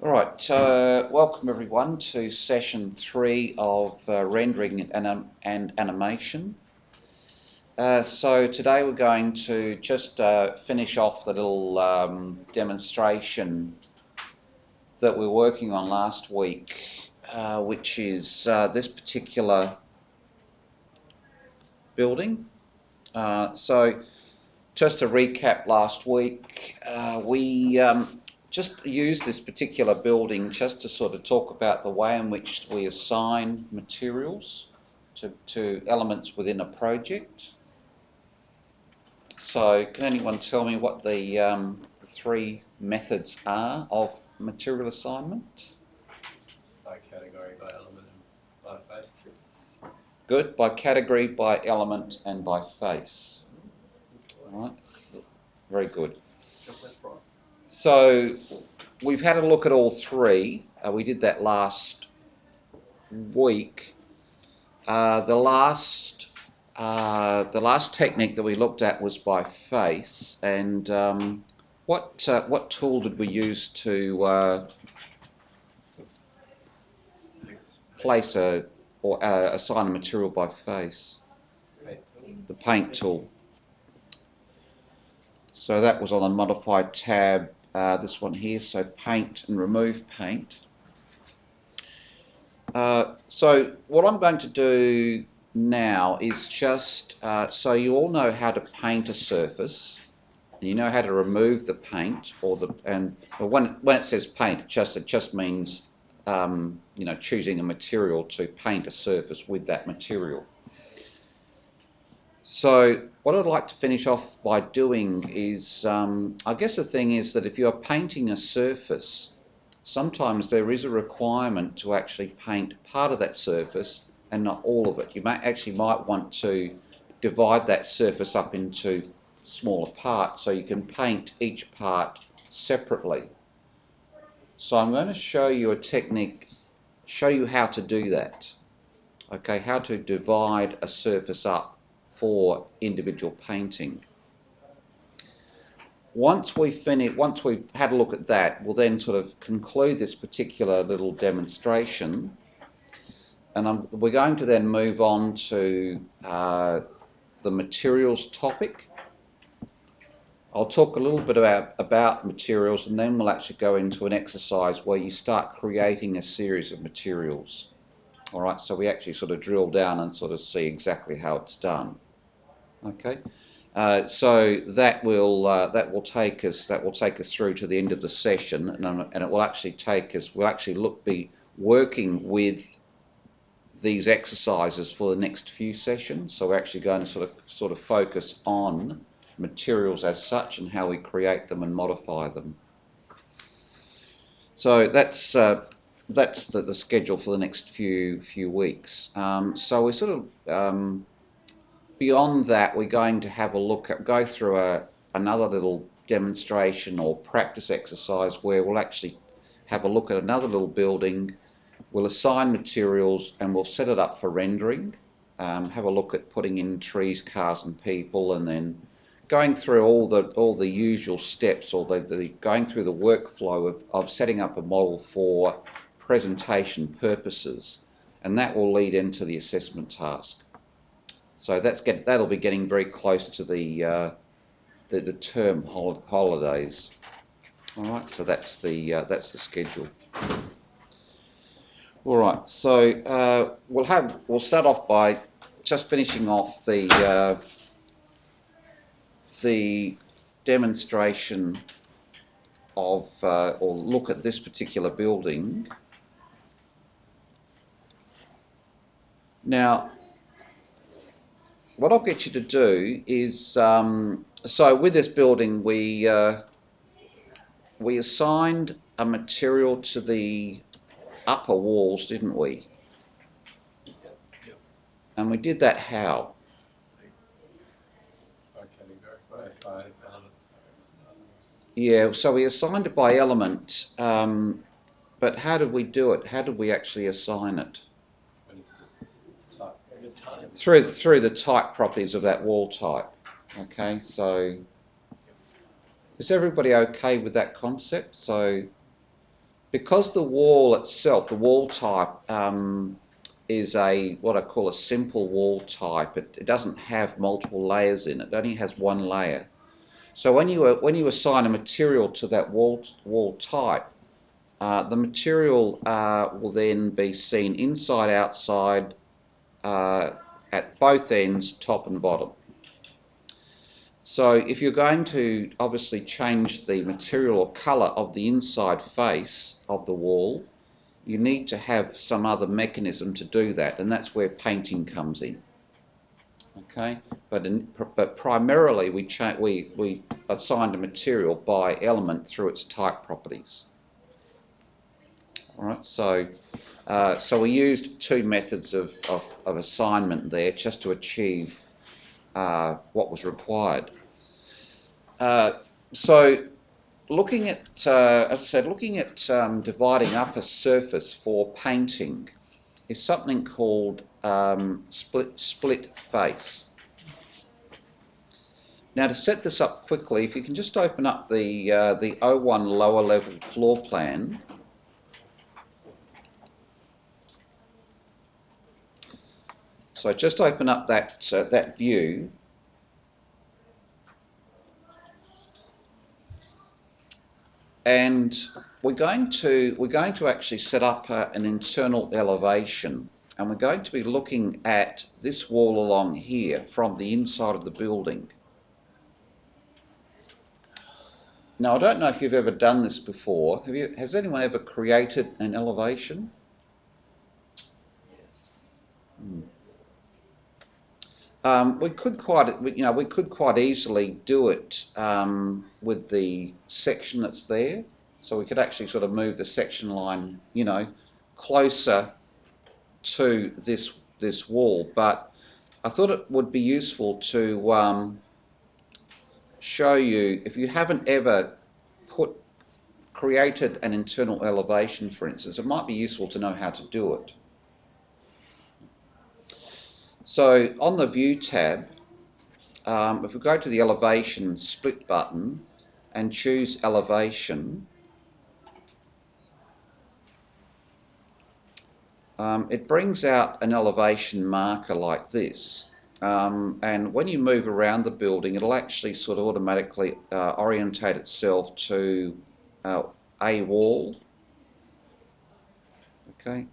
All right, welcome everyone to session 3 of rendering and animation. So today we're going to just finish off the little demonstration that we were working on last week, which is this particular building. So just to recap last week, we just used this particular building just to sort of talk about the way in which we assign materials to elements within a project. So can anyone tell me what the three methods are of material assignment? By category, by element, and by face. Good. By category, by element, and by face. All right. Very good. So we've had a look at all three. We did that last week. The last technique that we looked at was by face. And what tool did we use to place or assign a material by face? The paint tool. So that was on the modified tab, this one here, so paint and remove paint. So what I'm going to do now is just, so you all know how to paint a surface, and you know how to remove the paint, when it says paint, it just means choosing a material to paint a surface with that material. So what I'd like to finish off by doing is, I guess the thing is that if you're painting a surface, sometimes there is a requirement to actually paint part of that surface and not all of it. You might want to divide that surface up into smaller parts so you can paint each part separately. So I'm going to show you a technique, show you how to do that. Okay, how to divide a surface up for individual painting. Once we've had a look at that, we'll then sort of conclude this particular little demonstration, and we're going to then move on to the materials topic. I'll talk a little bit about materials, and then we'll actually go into an exercise where you start creating a series of materials. All right, so we actually sort of drill down and sort of see exactly how it's done. Okay, so that will take us through to the end of the session, and it will actually take us. We'll actually be working with these exercises for the next few sessions. So we're actually going to sort of focus on materials as such and how we create them and modify them. So that's the schedule for the next few weeks. So we sort of beyond that, we're going to have a go through another little demonstration or practice exercise where we'll actually have a look at another little building. We'll assign materials and we'll set it up for rendering. Have a look at putting in trees, cars, and people, and then going through all the usual steps, or going through the workflow of setting up a model for presentation purposes, and that will lead into the assessment task. So that'll be getting very close to the term holidays. All right, so that's the schedule. All right, so we'll start off by just finishing off the demonstration of or look at this particular building. Now, what I'll get you to do is, so with this building, we assigned a material to the upper walls, didn't we? And we did that how? Yeah, so we assigned it by element, but how did we do it? How did we actually assign it? Through the type properties of that wall type. Okay, so is everybody okay with that concept? So because the wall itself, the wall type, is what I call a simple wall type. It doesn't have multiple layers in it. It only has one layer. So when you assign a material to that wall type, the material will then be seen inside, outside, at both ends, top and bottom. So if you're going to obviously change the material or colour of the inside face of the wall, you need to have some other mechanism to do that, and that's where painting comes in. Okay, but primarily we assigned a material by element through its type properties. All right, so we used two methods of assignment there just to achieve what was required. So looking at, as I said, dividing up a surface for painting is something called split face. Now, to set this up quickly, if you can just open up the 01 lower level floor plan. So just open up that view. And we're going to actually set up an internal elevation, and we're going to be looking at this wall along here from the inside of the building. Now, I don't know if you've ever done this before. Has anyone ever created an elevation? Yes. We could quite easily do it with the section that's there. So we could actually sort of move the section line, closer to this wall. But I thought it would be useful to show you, if you haven't ever created an internal elevation, for instance, it might be useful to know how to do it. So on the View tab, if we go to the Elevation Split button and choose Elevation, it brings out an elevation marker like this. And when you move around the building, it'll actually sort of automatically orientate itself to a wall. Okay.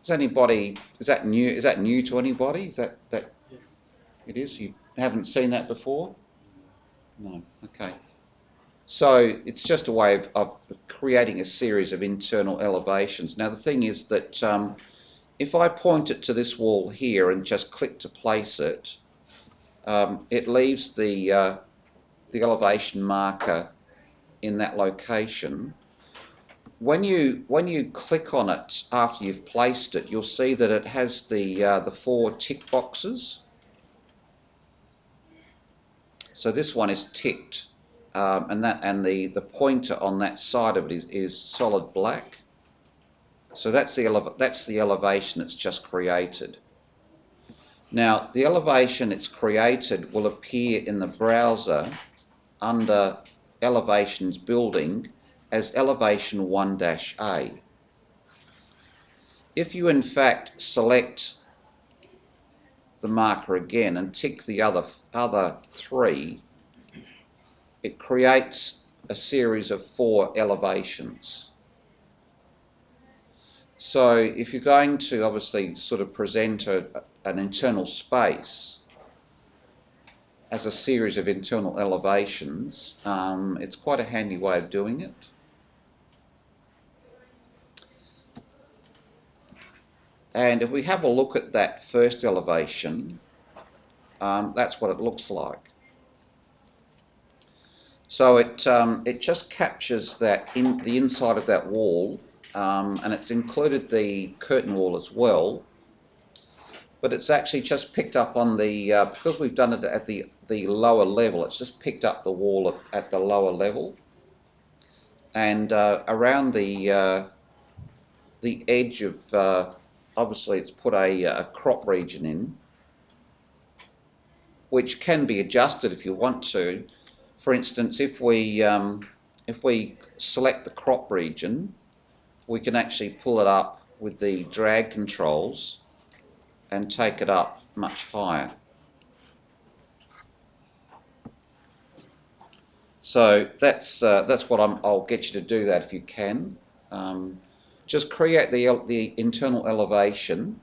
Is that new to anybody? Is that Yes. it is? You haven't seen that before? No. Okay. So it's just a way of creating a series of internal elevations. Now the thing is that if I point it to this wall here and just click to place it, it leaves the elevation marker in that location. When you click on it after you've placed it, you'll see that it has the 4 tick boxes. So this one is ticked, and the pointer on that side of it is solid black. So that's the elevation that's just created. Now the elevation it's created will appear in the browser under Elevations Building as Elevation 1-A. If you in fact select the marker again and tick the other 3, it creates a series of 4 elevations. So if you're going to obviously sort of present an internal space as a series of internal elevations, it's quite a handy way of doing it. And if we have a look at that first elevation, that's what it looks like. So it just captures the inside of that wall, and it's included the curtain wall as well. But it's actually just picked up on because we've done it at the lower level. It's just picked up the wall at the lower level, and around the edge of obviously it's put a crop region in, which can be adjusted if you want to. For instance, if we if we select the crop region, we can actually pull it up with the drag controls and take it up much higher. So that's what I'll get you to do that if you can. Just create the internal elevation,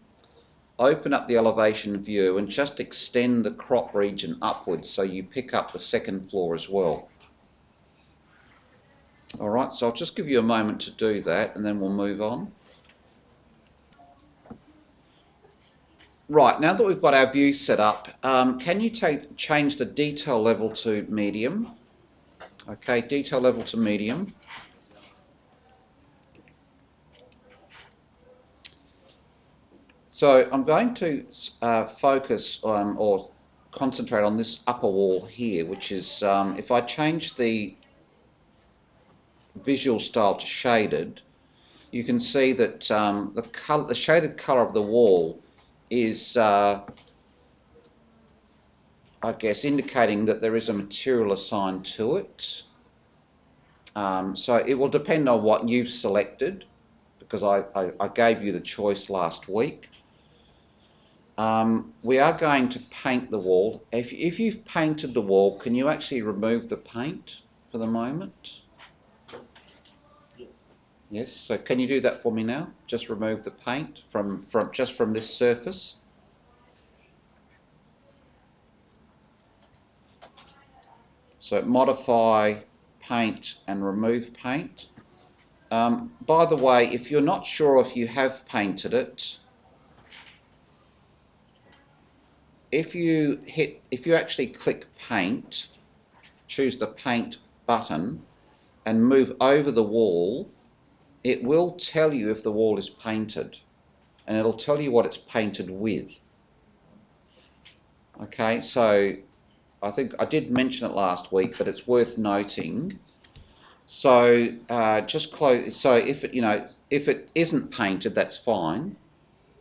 open up the elevation view, and just extend the crop region upwards so you pick up the second floor as well. All right, so I'll just give you a moment to do that, and then we'll move on. Right, now that we've got our view set up, can you change the detail level to medium? Okay, detail level to medium. So I'm going to focus on or concentrate on this upper wall here, which is, if I change the visual style to shaded, you can see that the shaded colour of the wall is, I guess, indicating that there is a material assigned to it. So it will depend on what you've selected, because I gave you the choice last week. We are going to paint the wall. If you've painted the wall, can you actually remove the paint for the moment? Yes. Yes. So can you do that for me now? Just remove the paint from this surface. So modify paint and remove paint. By the way, if you're not sure if you have painted it, if you actually click paint, choose the paint button and move over the wall, it will tell you if the wall is painted, and it'll tell you what it's painted with. Okay, so I think I did mention it last week, but it's worth noting. So just close. So if it isn't painted, that's fine,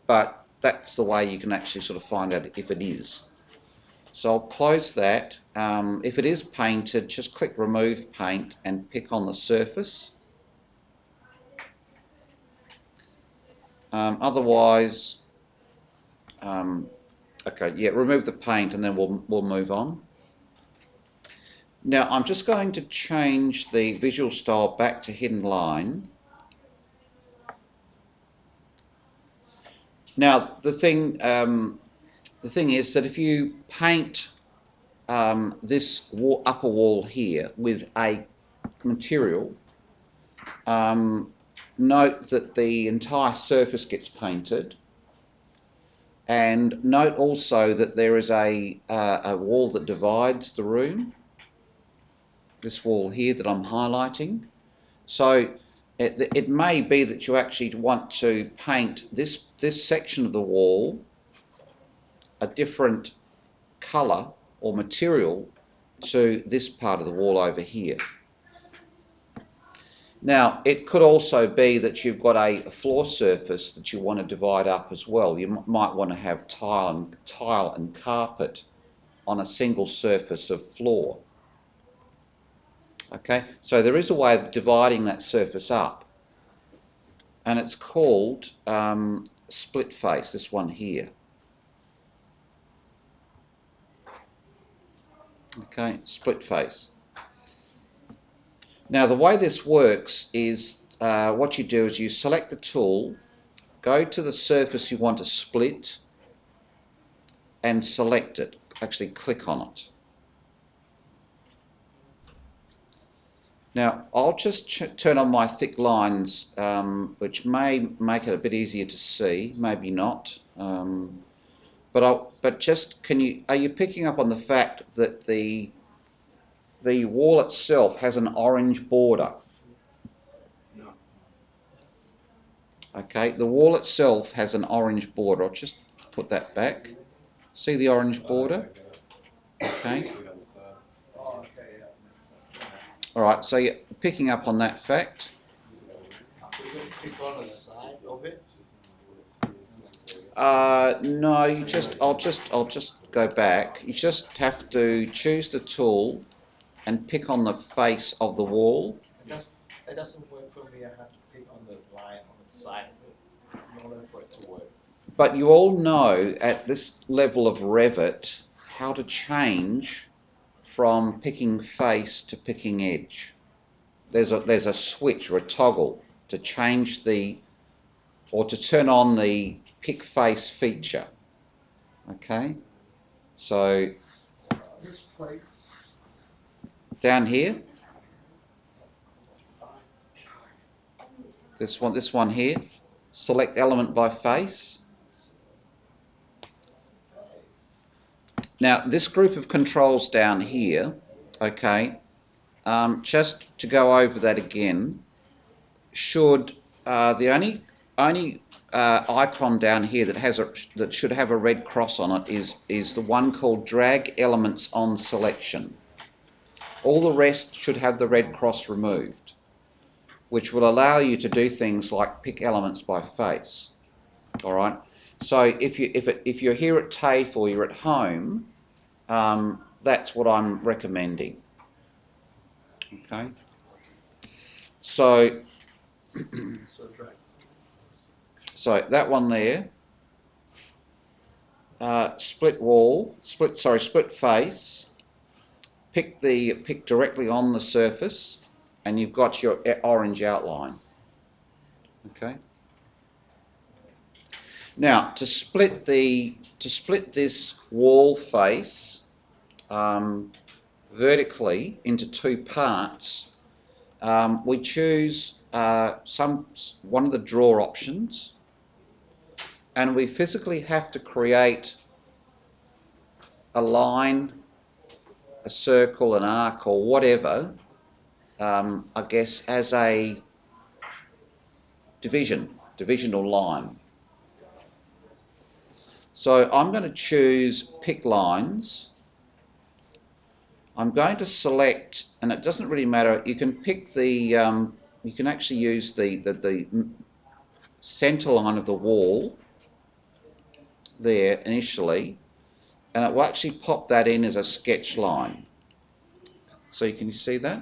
but that's the way you can actually sort of find out if it is. So I'll close that. If it is painted, just click remove paint and pick on the surface. Otherwise, okay, yeah, remove the paint and then we'll move on. Now I'm just going to change the visual style back to hidden line. Now the thing is that if you paint this upper wall here with a material, note that the entire surface gets painted, and note also that there is a wall that divides the room, this wall here that I'm highlighting. So it may be that you actually want to paint this section of the wall a different colour or material to this part of the wall over here. Now, it could also be that you've got a floor surface that you want to divide up as well. You might want to have tile and carpet on a single surface of floor. Okay, so there is a way of dividing that surface up, and it's called split face, this one here. Okay, split face. Now the way this works is what you do is you select the tool, go to the surface you want to split and select it. Actually click on it. Now I'll just turn on my thick lines, which may make it a bit easier to see, maybe not. But just are you picking up on the fact that the wall itself has an orange border? No. Okay, the wall itself has an orange border. I'll just put that back. See the orange border? Okay. All right, so you're picking up on that fact. Click on the side of it. No, I'll just go back. You just have to choose the tool and pick on the face of the wall. It doesn't work for me. I have to pick on the line on the side of it in order for it to work. But you all know at this level of Revit how to change from picking face to picking edge. There's a switch or a toggle to change or to turn on the pick face feature. Okay, so This place. down here, this one here, select element by face. Now this group of controls down here, okay, just to go over that again, should the only icon down here that should have a red cross on it is the one called drag elements on selection. All the rest should have the red cross removed, which will allow you to do things like pick elements by face. All right. So if you're here at TAFE or you're at home, that's what I'm recommending. Okay. So so that one there, split face. Pick directly on the surface, and you've got your orange outline. Okay. Now to split this wall face vertically into two parts, we choose one of the draw options, and we physically have to create a line, a circle, an arc, or whatever, I guess, as a divisional line. So I'm going to choose pick lines. I'm going to select, and it doesn't really matter, you can pick you can actually use the center line of the wall there initially, and it will actually pop that in as a sketch line. So can you see that?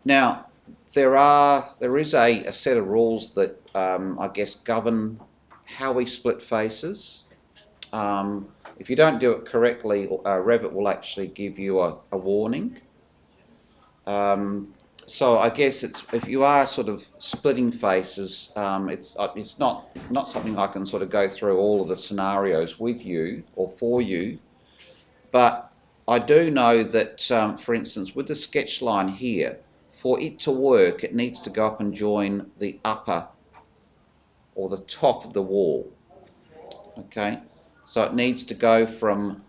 Now there is a set of rules that I guess govern how we split faces. If you don't do it correctly, Revit will actually give you a warning. So I guess if you are sort of splitting faces, it's not something I can sort of go through all of the scenarios with you or for you, but I do know that, for instance, with the sketch line here, for it to work, it needs to go up and join the upper or the top of the wall. Okay, so it needs to go from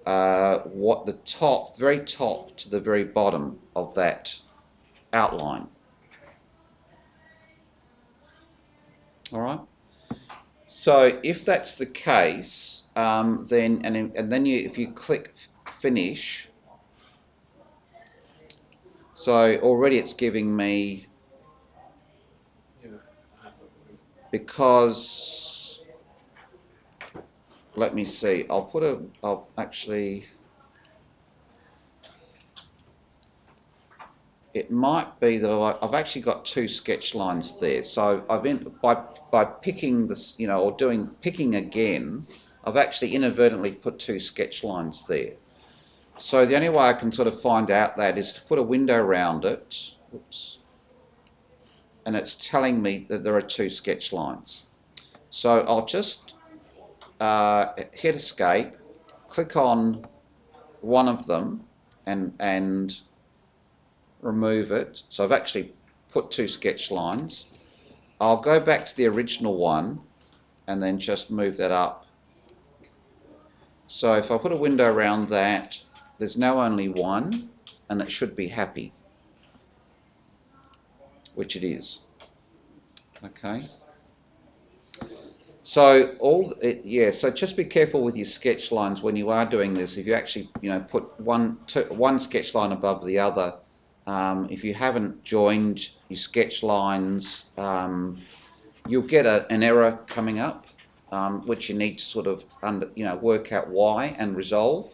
very top to the very bottom of that outline. All right. So if that's the case, then if you click finish, so already it's giving me, because let me see, I'll actually, it might be that I've actually got two sketch lines there. So by picking this, or picking again, I've actually inadvertently put two sketch lines there. So the only way I can sort of find out that is to put a window around it. Oops. And it's telling me that there are two sketch lines. So I'll just hit escape, click on one of them, and remove it. So I've actually put two sketch lines. I'll go back to the original one and then just move that up. So if I put a window around that, there's now only one, and it should be happy, which it is. Okay. So so just be careful with your sketch lines when you are doing this. If you actually put one sketch line above the other, if you haven't joined your sketch lines, you'll get an error coming up, which you need to sort of work out why and resolve.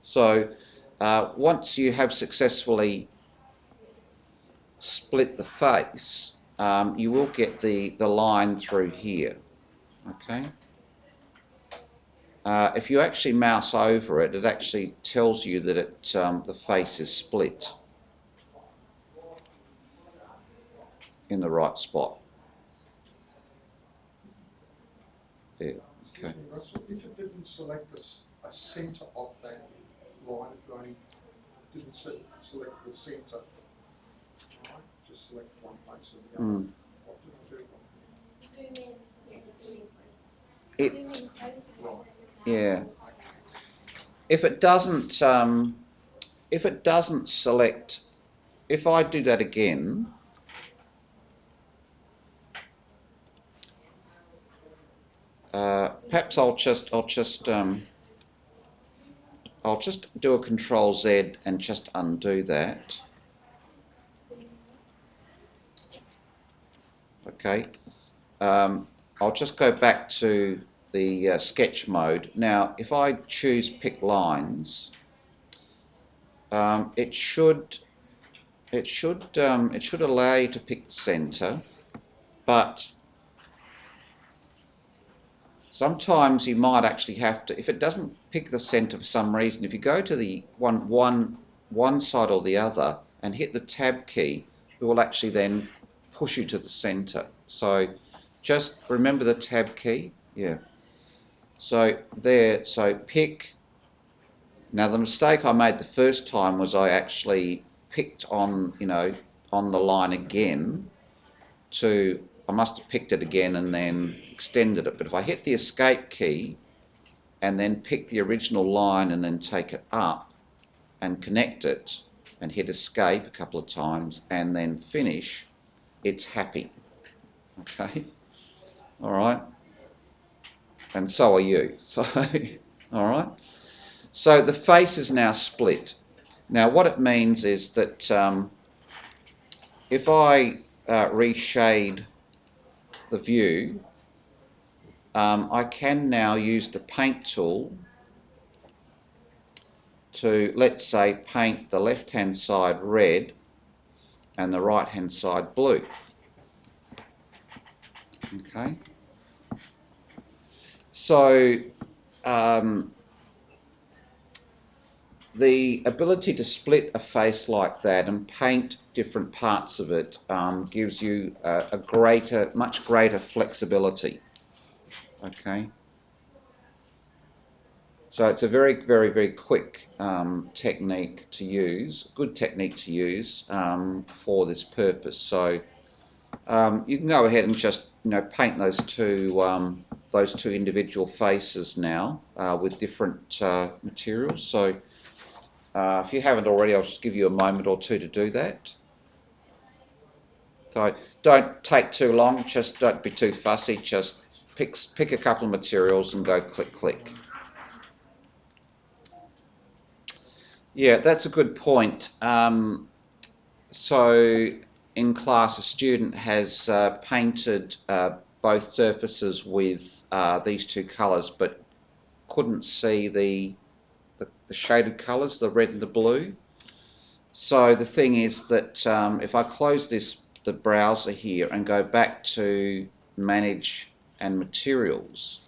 So once you have successfully split the face, you will get the line through here. Okay. If you actually mouse over it, it actually tells you that the face is split in the right spot. Yeah. Okay. Excuse me, Russell, if it didn't select a centre of that line, if you only didn't select the centre, right? Just select one face or the other. What did it do? Yeah. If it doesn't select, if I do that again, perhaps I'll just do a Control Z and just undo that. Okay. I'll just go back to the sketch mode. Now, if I choose pick lines, it should allow you to pick the center, but sometimes you might actually have to, if it doesn't pick the center for some reason, if you go to the one side or the other and hit the tab key, it will actually then push you to the center. So just remember the tab key. Yeah. So there, so pick. Now the mistake I made the first time was I actually picked on, on the line again I must have picked it again and then extended it. But if I hit the escape key and then pick the original line and then take it up and connect it and hit escape a couple of times and then finish, it's happy. Okay? All right? And so are you. So, all right? So the face is now split. Now what it means is that if I reshade the view, I can now use the paint tool to, let's say, paint the left-hand side red and the right-hand side blue. Okay. So the ability to split a face like that and paint different parts of it gives you much greater flexibility. Okay. So it's a very, very, very quick technique to use, good technique to use for this purpose. So you can go ahead and just paint those two individual faces now with different materials. So if you haven't already, I'll just give you a moment or two to do that. So don't take too long. Just don't be too fussy. Just pick a couple of materials and go click, click. Yeah, that's a good point. So in class, a student has painted both surfaces with these two colours, but couldn't see the shaded colours, the red and the blue. So the thing is that if I close the browser here and go back to Manage and Materials,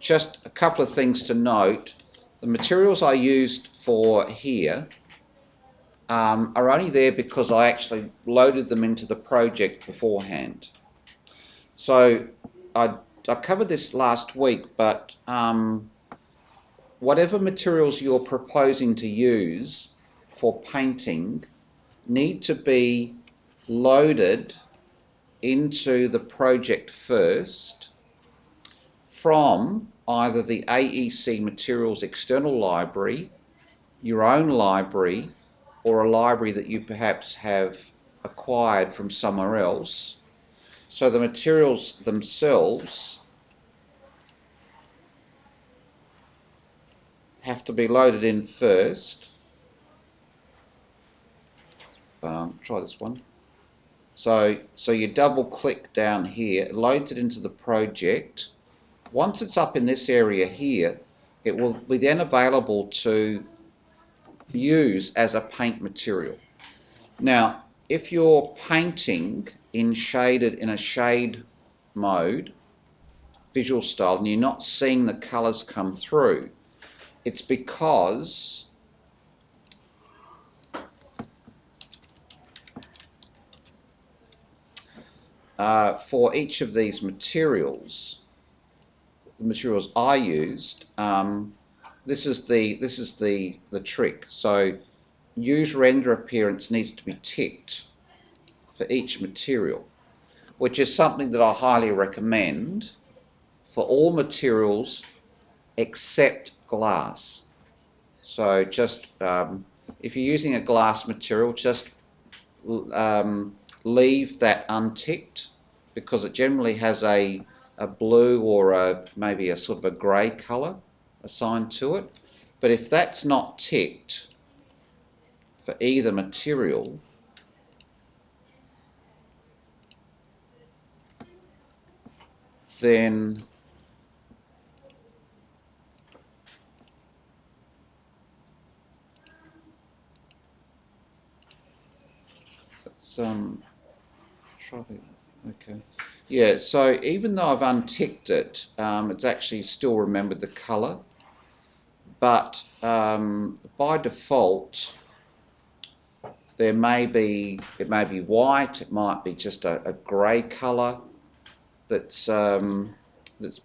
just a couple of things to note. The materials I used for here are only there because I actually loaded them into the project beforehand. So I covered this last week, but whatever materials you're proposing to use for painting need to be loaded into the project first from either the AEC Materials External Library, your own library, or a library that you perhaps have acquired from somewhere else. So the materials themselves have to be loaded in first. Try this one. So you double click down here, it loads it into the project. Once it's up in this area here, it will be then available to use as a paint material. Now, if you're painting in a shade mode, visual style, and you're not seeing the colours come through, it's because for each of these materials, the materials I used, this is the trick. So use render appearance needs to be ticked for each material, which is something that I highly recommend for all materials except glass. So just if you're using a glass material, just leave that unticked, because it generally has a blue or maybe a sort of a grey colour assigned to it. But if that's not ticked for either material, then let's try the, okay. Yeah, so even though I've unticked it, it's actually still remembered the colour. But by default, it may be white, it might be just a grey colour that's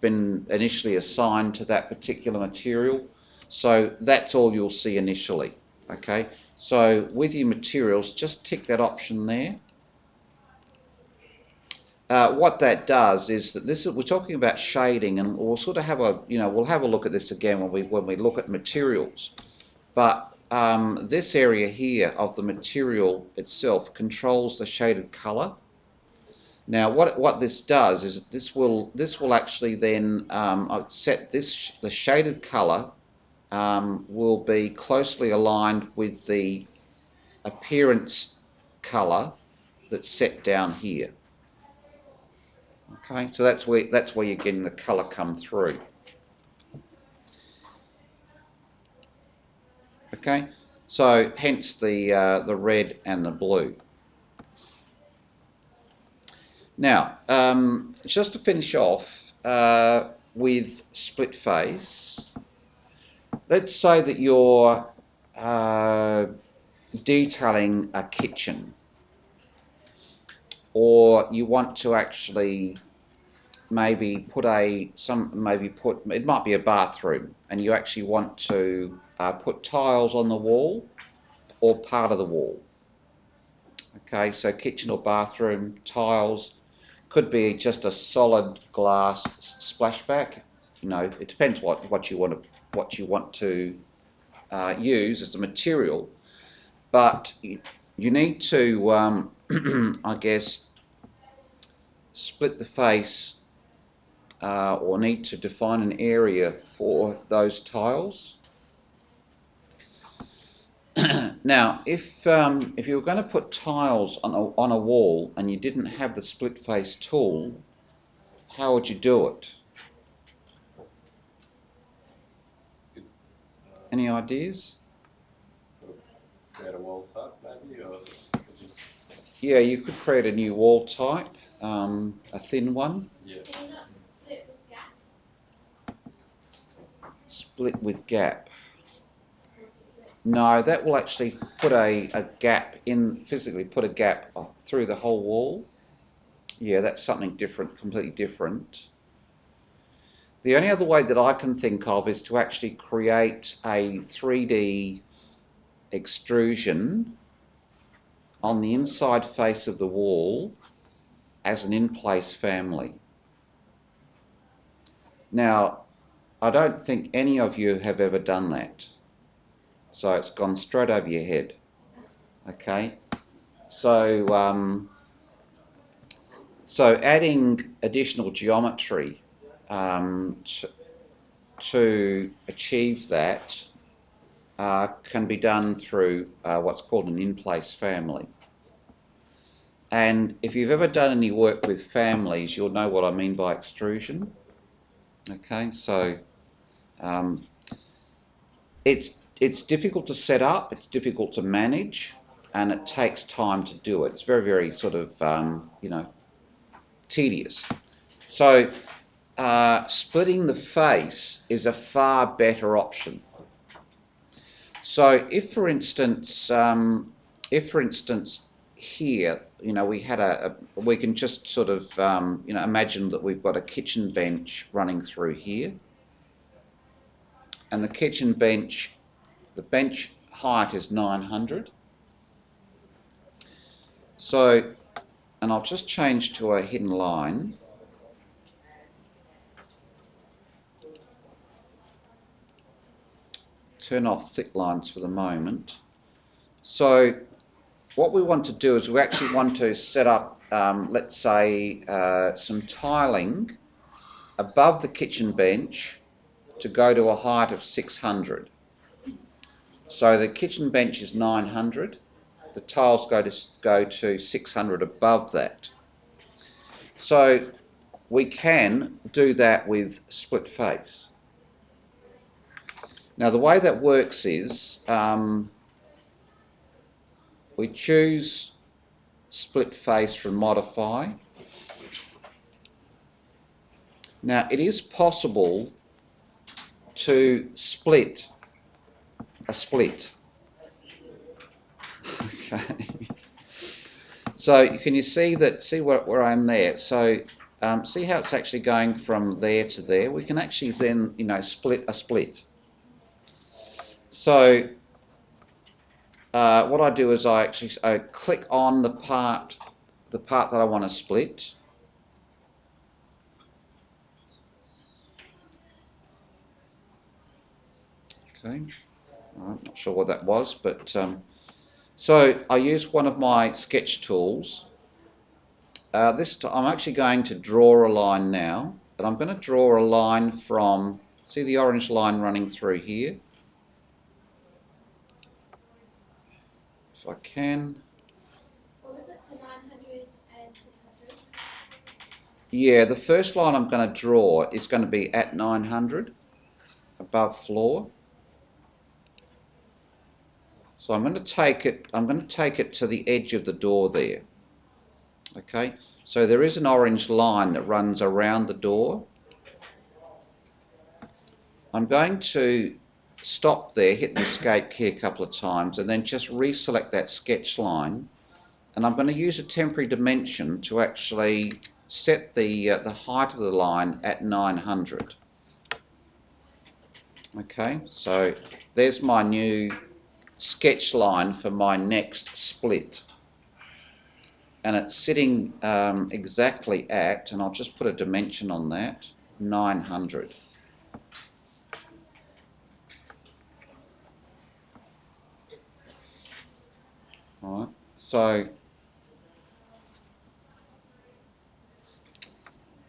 been initially assigned to that particular material. So that's all you'll see initially. Okay, so with your materials, just tick that option there. What that does is that we're talking about shading, and we'll sort of have we'll have a look at this again when we look at materials. But this area here of the material itself controls the shaded colour. Now, what this does is this will actually then set the shaded colour will be closely aligned with the appearance colour that's set down here. Okay, so that's where you're getting the colour come through. Okay, so hence the red and the blue. Now, just to finish off with split face, let's say that you're detailing a kitchen, or you want to actually maybe it might be a bathroom, and you actually want to put tiles on the wall or part of the wall. Okay, so kitchen or bathroom tiles could be just a solid glass splashback. You know, it depends what you want to use as the material, but you need to I guess split the face or need to define an area for those tiles. Now, if you were going to put tiles on a wall and you didn't have the split face tool, how would you do it? Any ideas? Create a wall type, maybe, or Yeah, you could create a new wall type, a thin one. yeah. Split with gap. No, that will actually put a gap in, physically put a gap through the whole wall. Yeah, that's something different, completely different. The only other way that I can think of is to actually create a 3D extrusion on the inside face of the wall as an in-place family. Now, I don't think any of you have ever done that. So it's gone straight over your head. Okay? So, so adding additional geometry to achieve that can be done through what's called an in-place family. And if you've ever done any work with families, you'll know what I mean by extrusion. Okay, so it's it's difficult to set up, it's difficult to manage, and it takes time to do it. It's very, very sort of, you know, tedious. So splitting the face is a far better option. So if, for instance, here, you know, we had we can just sort of, you know, imagine that we've got a kitchen bench running through here, and the kitchen bench, the bench height is 900. So, and I'll just change to a hidden line. Turn off thick lines for the moment. So what we want to do is we actually want to set up, let's say, some tiling above the kitchen bench to go to a height of 600. So the kitchen bench is 900. The tiles go to 600 above that. So we can do that with split face. Now the way that works is we choose split face from modify. Now it is possible to split a split. Okay. So can you see that? See where I'm there? So see how it's actually going from there to there? We can actually then, you know, split a split. So what I do is I actually click on the part that I want to split. Okay, I'm not sure what that was, but so I use one of my sketch tools. I'm actually going to draw a line now, but I'm going to draw a line from, see the orange line running through here? If I can. What was it, so 900 and 600? Yeah, the first line I'm going to draw is going to be at 900, above floor. So I'm going to take it to the edge of the door there. Okay, so there is an orange line that runs around the door. I'm going to stop there, hit the escape key a couple of times, and then just reselect that sketch line. And I'm going to use a temporary dimension to actually set the height of the line at 900. Okay, so there's my new sketch line for my next split. And it's sitting exactly at, and I'll just put a dimension on that, 900. All right, so,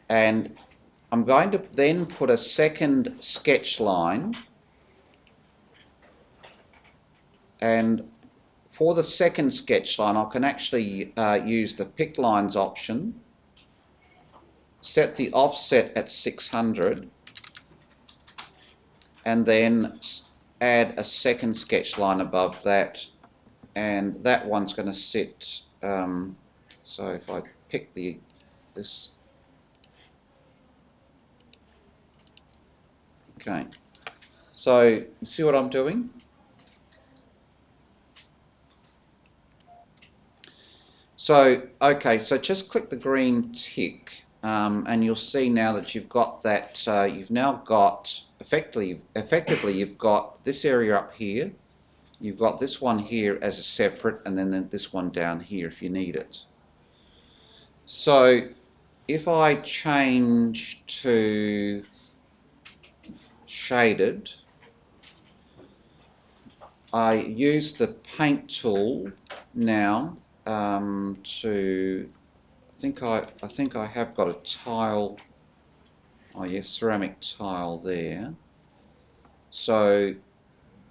and I'm going to then put a second sketch line, and for the second sketch line I can actually use the pick lines option, set the offset at 600, and then add a second sketch line above that, and that one's going to sit, so if I pick this, okay, so you see what I'm doing? So, okay, so just click the green tick, and you'll see now that you've got that, you've now got, effectively you've got this area up here, you've got this one here as a separate, and then this one down here if you need it. So, if I change to shaded, I use the paint tool now to, I think I have got a tile, oh yes, ceramic tile there. So,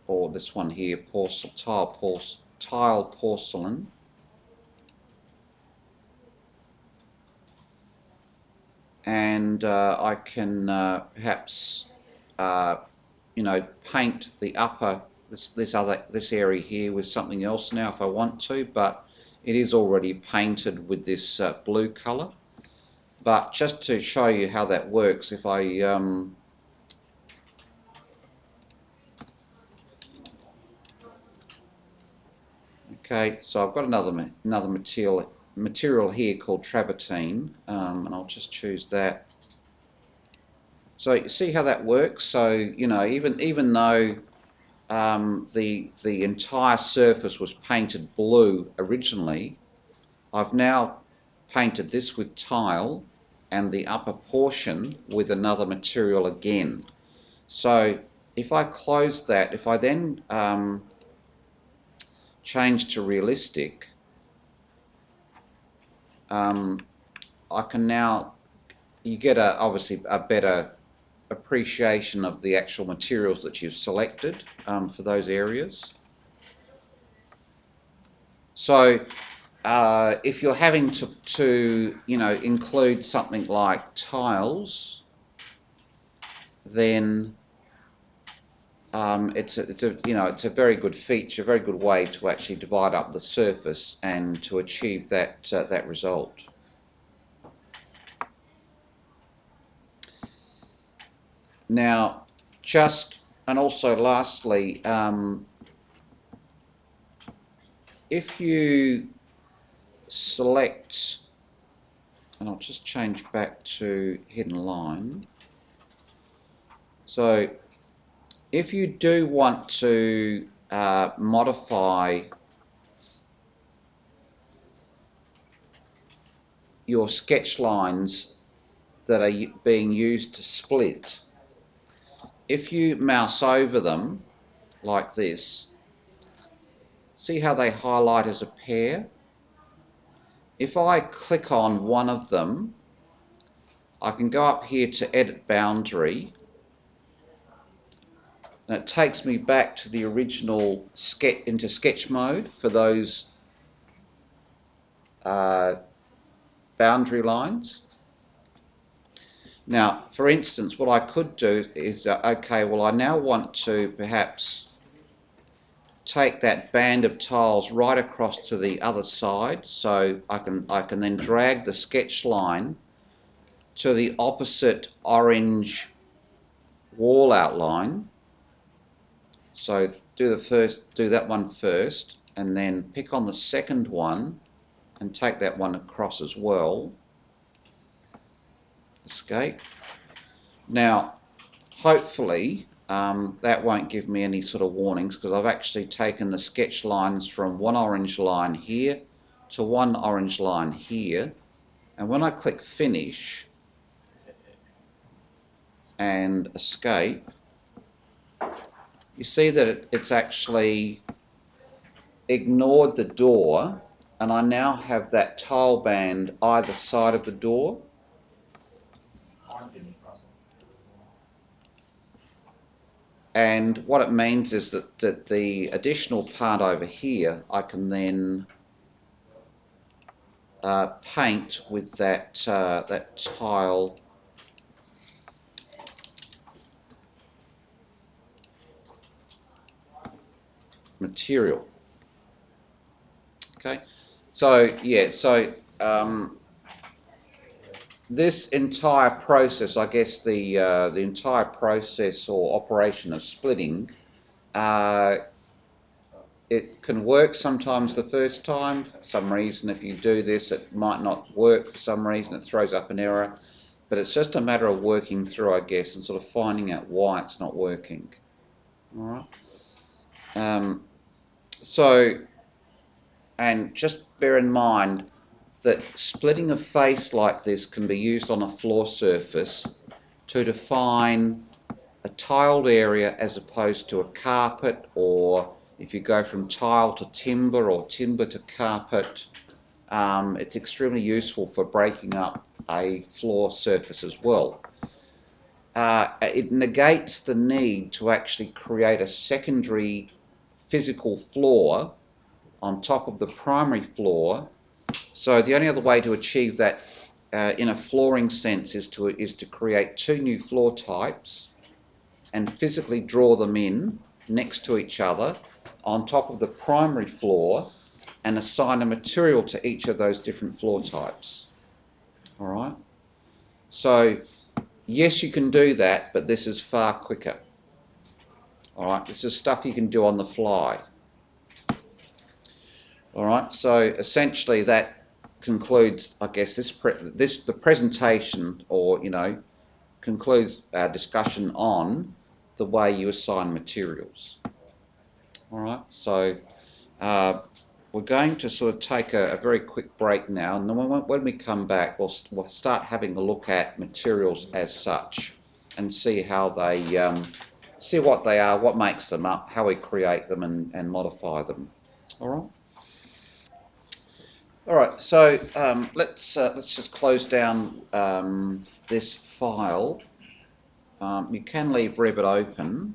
or this one here, tile porcelain. And I can perhaps, you know, paint the upper this area here with something else now if I want to, but it is already painted with this blue colour. But just to show you how that works, if I okay, so I've got another material here called travertine, and I'll just choose that. So you see how that works. So you know, even though the entire surface was painted blue originally, I've now painted this with tile and the upper portion with another material again. So if I close that, if I then change to realistic, I can now, you get obviously a better appreciation of the actual materials that you've selected for those areas. So if you're having to you know, include something like tiles, then it's a very good feature, very good way to actually divide up the surface and to achieve that that result. Now, and also lastly, if you select, and I'll just change back to hidden line. So if you do want to modify your sketch lines that are being used to split, if you mouse over them like this, see how they highlight as a pair? If I click on one of them, I can go up here to edit boundary, and it takes me back to the original into sketch mode for those boundary lines. Now, for instance, what I could do is, okay, well, I now want to perhaps take that band of tiles right across to the other side, so I can then drag the sketch line to the opposite orange wall outline. So do that one first, and then pick on the second one and take that one across as well. Escape. Now, hopefully that won't give me any sort of warnings, because I've actually taken the sketch lines from one orange line here to one orange line here, and when I click finish and escape, you see that it's actually ignored the door, and I now have that tile band either side of the door. And what it means is that the additional part over here, I can then paint with that tile material. Okay, so yeah, so this entire process, I guess the entire process or operation of splitting, it can work sometimes the first time. For some reason, if you do this, it might not work. For some reason, it throws up an error. But it's just a matter of working through, I guess, and sort of finding out why it's not working. All right. So, and just bear in mind that splitting a face like this can be used on a floor surface to define a tiled area as opposed to a carpet, or if you go from tile to timber or timber to carpet, it's extremely useful for breaking up a floor surface as well. It negates the need to actually create a secondary physical floor on top of the primary floor. So the only other way to achieve that in a flooring sense is to create two new floor types and physically draw them in next to each other on top of the primary floor and assign a material to each of those different floor types. All right? So, yes, you can do that, but this is far quicker. All right? This is stuff you can do on the fly. All right? So, essentially, that concludes, I guess, the presentation, or, concludes our discussion on the way you assign materials. All right? So, we're going to sort of take a very quick break now, and then when we come back, we'll start having a look at materials as such and see how they, see what they are, what makes them up, how we create them and modify them. All right. All right. So let's just close down this file. You can leave Revit open.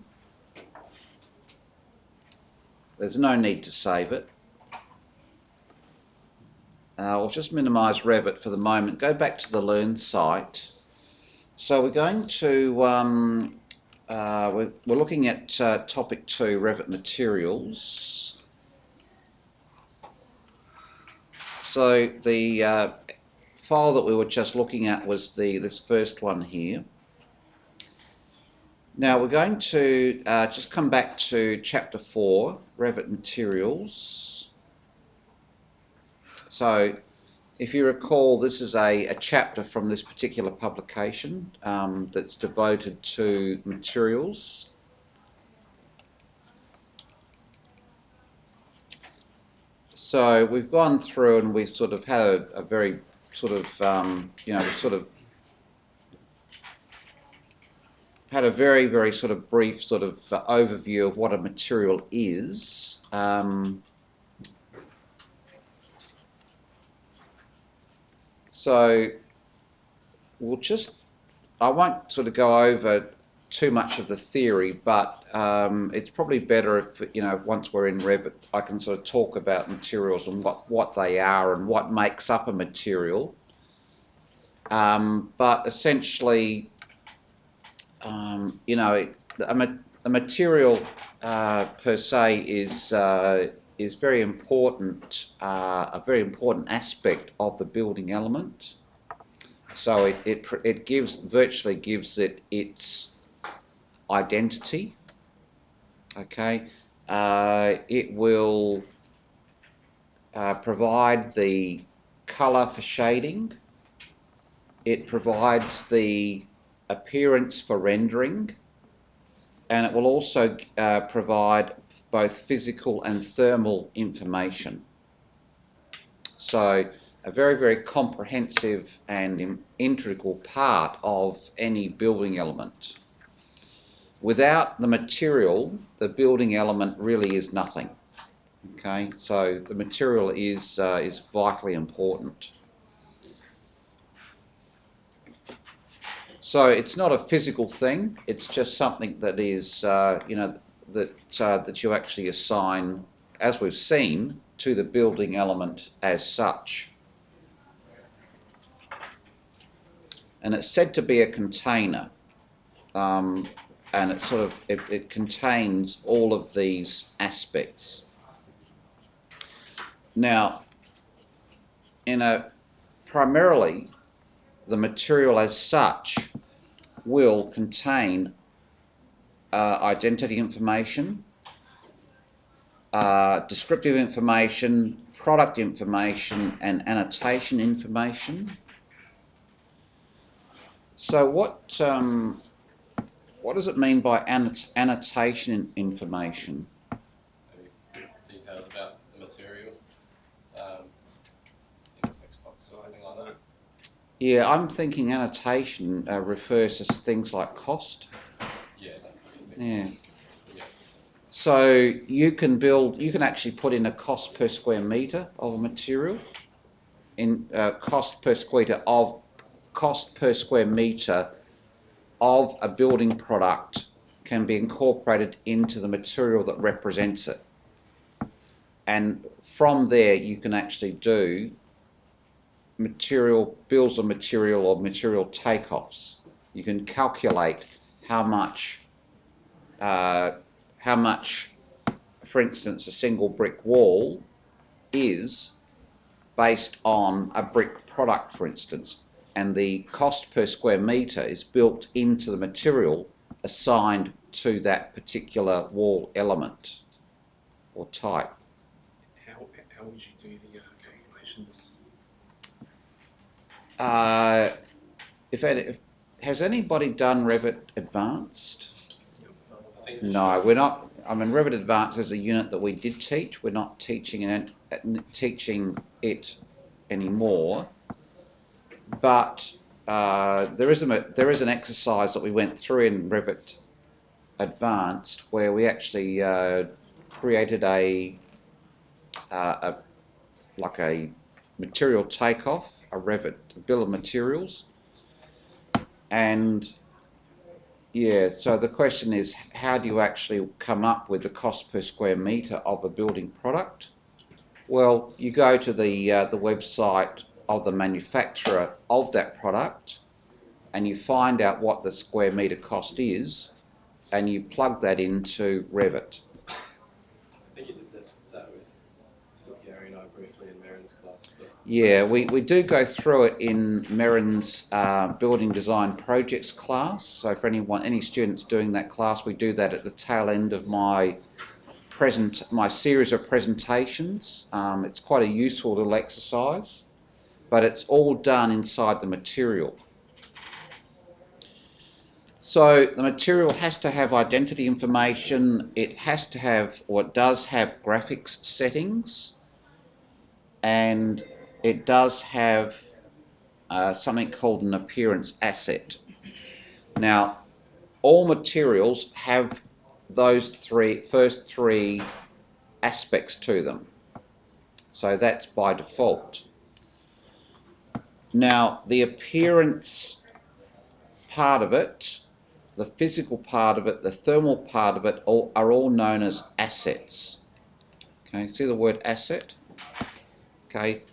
There's no need to save it. I'll just minimise Revit for the moment. Go back to the Learn site. So we're going to, we're looking at topic 2, Revit materials. So the file that we were just looking at was this first one here. Now we're going to just come back to chapter 4, Revit materials. So, if you recall, this is a chapter from this particular publication that's devoted to materials. So we've gone through and we've sort of had a very sort of, had a very, very sort of brief sort of overview of what a material is. So we'll just, I won't sort of go over too much of the theory, but it's probably better if, once we're in Revit, I can sort of talk about materials and what they are and what makes up a material. But essentially, a material per se is very important, a very important aspect of the building element. So it virtually gives it its identity. Okay, it will provide the colour for shading. It provides the appearance for rendering, and it will also provide both physical and thermal information. So a very, very comprehensive and integral part of any building element. Without the material, the building element really is nothing. Okay, so the material is vitally important. So it's not a physical thing. It's just something that is, that you actually assign, as we've seen, to the building element as such. And it's said to be a container, and it contains all of these aspects. Now, primarily, the material as such will contain identity information, descriptive information, product information, and annotation information. So what does it mean by annotation information? Details about the material, something like that. Yeah, I'm thinking annotation refers to things like cost. Yeah, that's what you mean. Yeah. So you can actually put in a cost per square metre of a material, in cost per square metre of a building product can be incorporated into the material that represents it. And from there you can actually do bills of material or material takeoffs. You can calculate how much how much, for instance, a single brick wall is based on a brick product, for instance, and the cost per square metre is built into the material assigned to that particular wall element or type. How would you do the calculations? Has anybody done Revit Advanced? I think No, we're not. I mean, Revit Advanced is a unit that we did teach. We're not teaching it anymore. But there is an exercise that we went through in Revit Advanced where we actually created a material takeoff, a Revit bill of materials, and yeah. So the question is, how do you actually come up with the cost per square metre of a building product? Well, you go to the website of the manufacturer of that product, and you find out what the square metre cost is, and you plug that into Revit. I think you did that with Gary and I briefly in Marin's class. But Yeah, we do go through it in Merrin's building design projects class. So for any students doing that class, we do that at the tail end of my series of presentations. It's quite a useful little exercise, but it's all done inside the material. So the material has to have identity information. It has to have, or it does have, graphics settings, and it does have something called an appearance asset. Now, all materials have those first three aspects to them. So that's by default. Now, the appearance part of it, the physical part of it, the thermal part of it are all known as assets. Okay, see the word asset? Okay.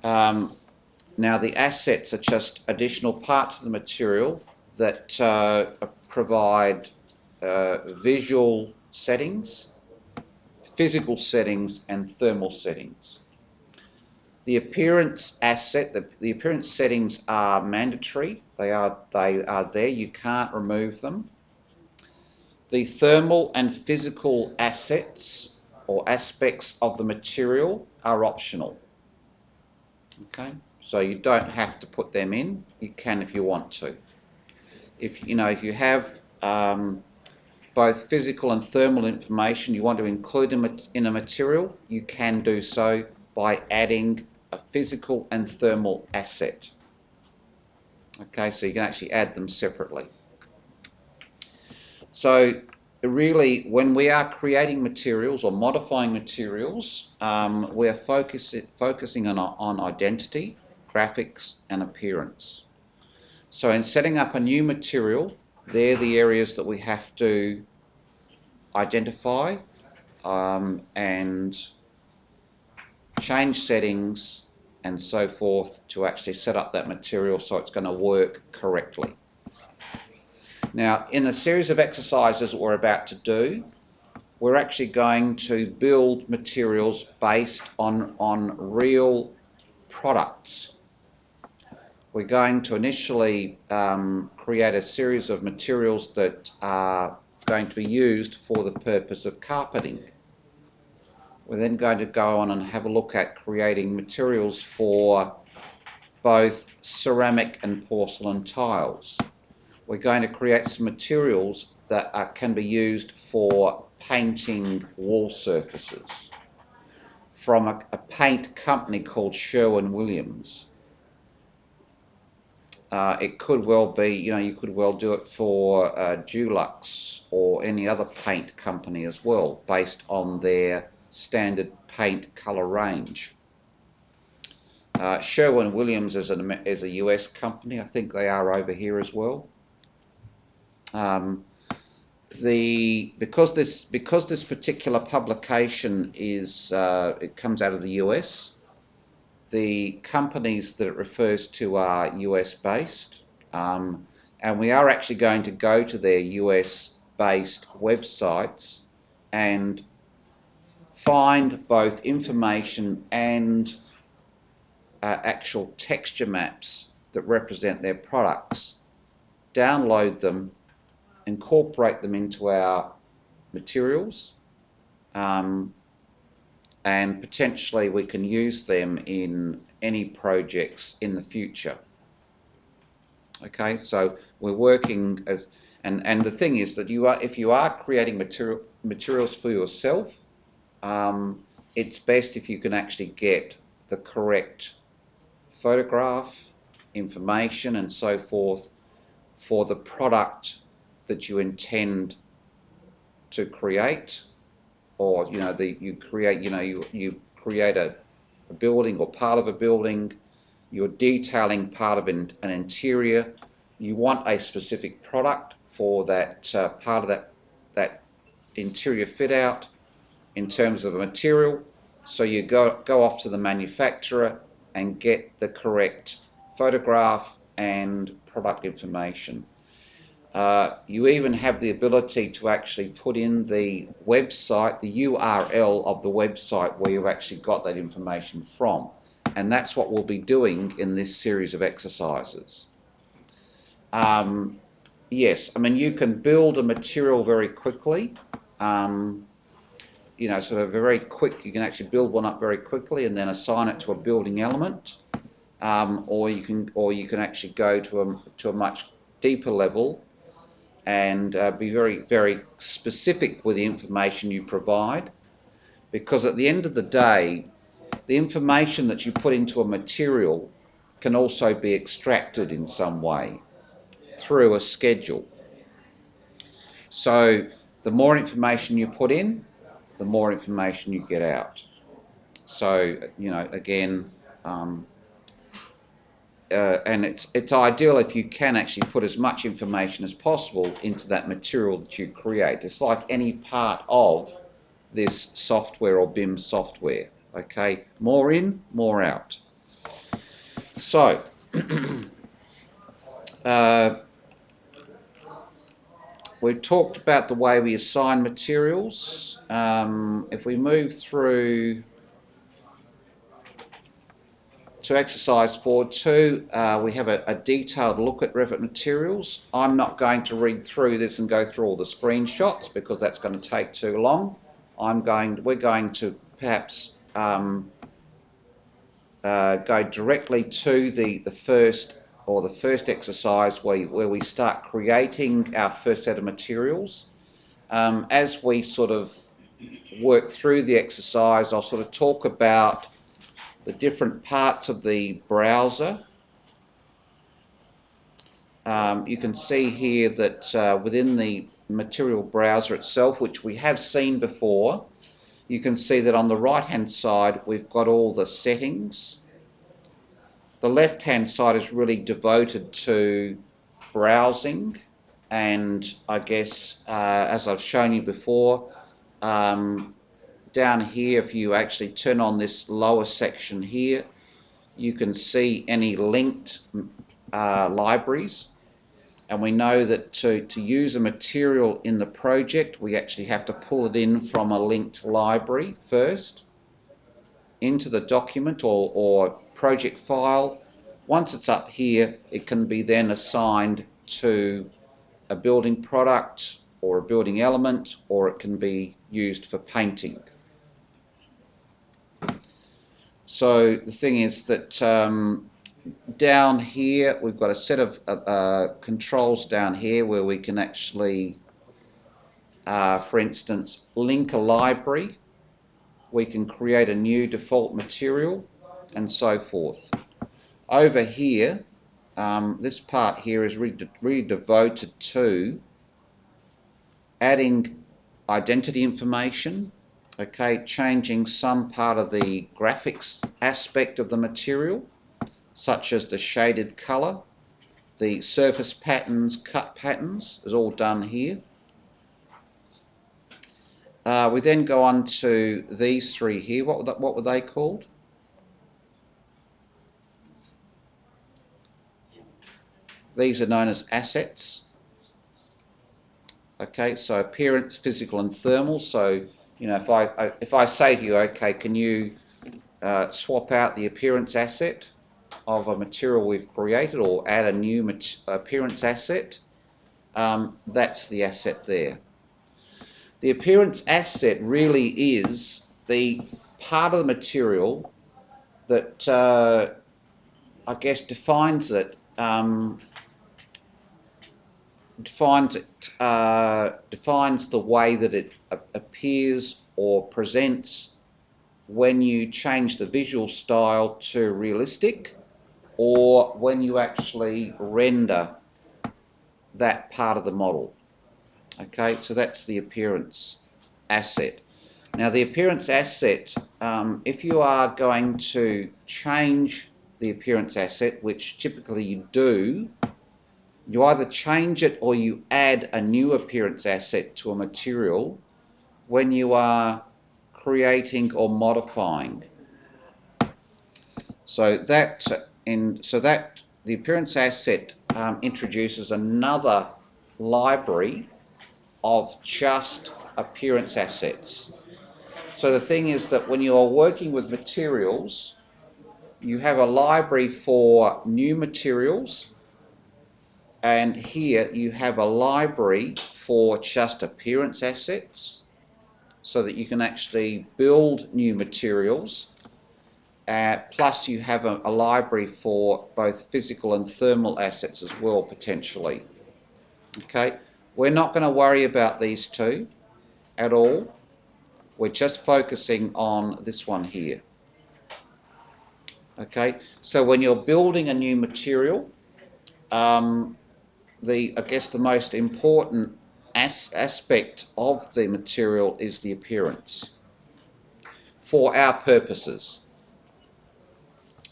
Now the assets are just additional parts of the material that provide visual settings, physical settings, and thermal settings. The appearance asset, the appearance settings are mandatory. They are there. You can't remove them. The thermal and physical assets or aspects of the material are optional. Okay, so you don't have to put them in. You can if you want to. If you have both physical and thermal information you want to include in a material, you can do so by adding a physical and thermal asset. Okay, so you can actually add them separately. So really, when we are creating materials or modifying materials, we are focusing on identity, graphics, and appearance. So in setting up a new material, they're the areas that we have to identify and change settings and so forth to actually set up that material so it's going to work correctly. Now, in the series of exercises that we're about to do, we're actually going to build materials based on real products. We're going to initially create a series of materials that are going to be used for the purpose of carpeting. We're then going to go on and have a look at creating materials for both ceramic and porcelain tiles. We're going to create some materials that can be used for painting wall surfaces from a paint company called Sherwin-Williams. It could well be, you could well do it for Dulux or any other paint company as well, based on their standard paint colour range. Sherwin-Williams is a US company. I think they are over here as well. Because this particular publication it comes out of the US, the companies that it refers to are US based, and we are actually going to go to their US based websites and find both information and actual texture maps that represent their products, download them, incorporate them into our materials, and potentially we can use them in any projects in the future. Okay, so we're working as, and the thing is that if you are creating materials for yourself, it's best if you can actually get the correct photograph, information, and so forth for the product that you intend to create, or you create a building or part of a building. You're detailing part of an interior. You want a specific product for that part of that interior fit out in terms of a material. So you go off to the manufacturer and get the correct photograph and product information. You even have the ability to actually put in the website, the URL of the website where you've actually got that information from. And that's what we'll be doing in this series of exercises. Yes, I mean, you can build a material very quickly. Sort of very quick. You can actually build one up very quickly and then assign it to a building element, or you can actually go to a much deeper level and be very, very specific with the information you provide, because at the end of the day, the information that you put into a material can also be extracted in some way through a schedule. So the more information you put in, the more information you get out. So, again, and it's ideal if you can actually put as much information as possible into that material that you create. It's like any part of this software or BIM software. Okay, more in, more out. So, we've talked about the way we assign materials. If we move through to exercise 4.2, we have a detailed look at Revit materials. I'm not going to read through this and go through all the screenshots because that's going to take too long. We're going to perhaps go directly to the first exercise where we start creating our first set of materials. As we sort of work through the exercise, I'll sort of talk about the different parts of the browser. You can see here that within the material browser itself, which we have seen before, you can see that on the right hand side we've got all the settings. The left hand side is really devoted to browsing, and I guess as I've shown you before, down here, if you actually turn on this lower section here, you can see any linked libraries. And we know that to use a material in the project, we actually have to pull it in from a linked library first into the document or project file. Once it's up here, it can be then assigned to a building product or a building element, or it can be used for painting. So the thing is that down here we've got a set of controls down here where we can actually, for instance, link a library. We can create a new default material and so forth. Over here, this part here is really devoted to adding identity information, okay, changing some part of the graphics aspect of the material, such as the shaded colour, the surface patterns, cut patterns, is all done here. We then go on to these three here. What were they called? These are known as assets. Okay, so appearance, physical and thermal. So, you know, if I say to you, okay, can you swap out the appearance asset of a material we've created or add a new appearance asset, that's the asset there. The appearance asset really is the part of the material that I guess defines it, defines the way that it appears or presents when you change the visual style to realistic, or when you actually render that part of the model. Okay, so that's the appearance asset. Now the appearance asset, if you are going to change the appearance asset, which typically you do, you either change it or you add a new appearance asset to a material when you are creating or modifying. So that the appearance asset introduces another library of just appearance assets. So the thing is that when you're working with materials, you have a library for new materials, and here you have a library for just appearance assets, so that you can actually build new materials. Plus you have a library for both physical and thermal assets as well, potentially. Okay, we're not going to worry about these two at all. We're just focusing on this one here. Okay, so when you're building a new material, I guess the most important aspect of the material is the appearance for our purposes.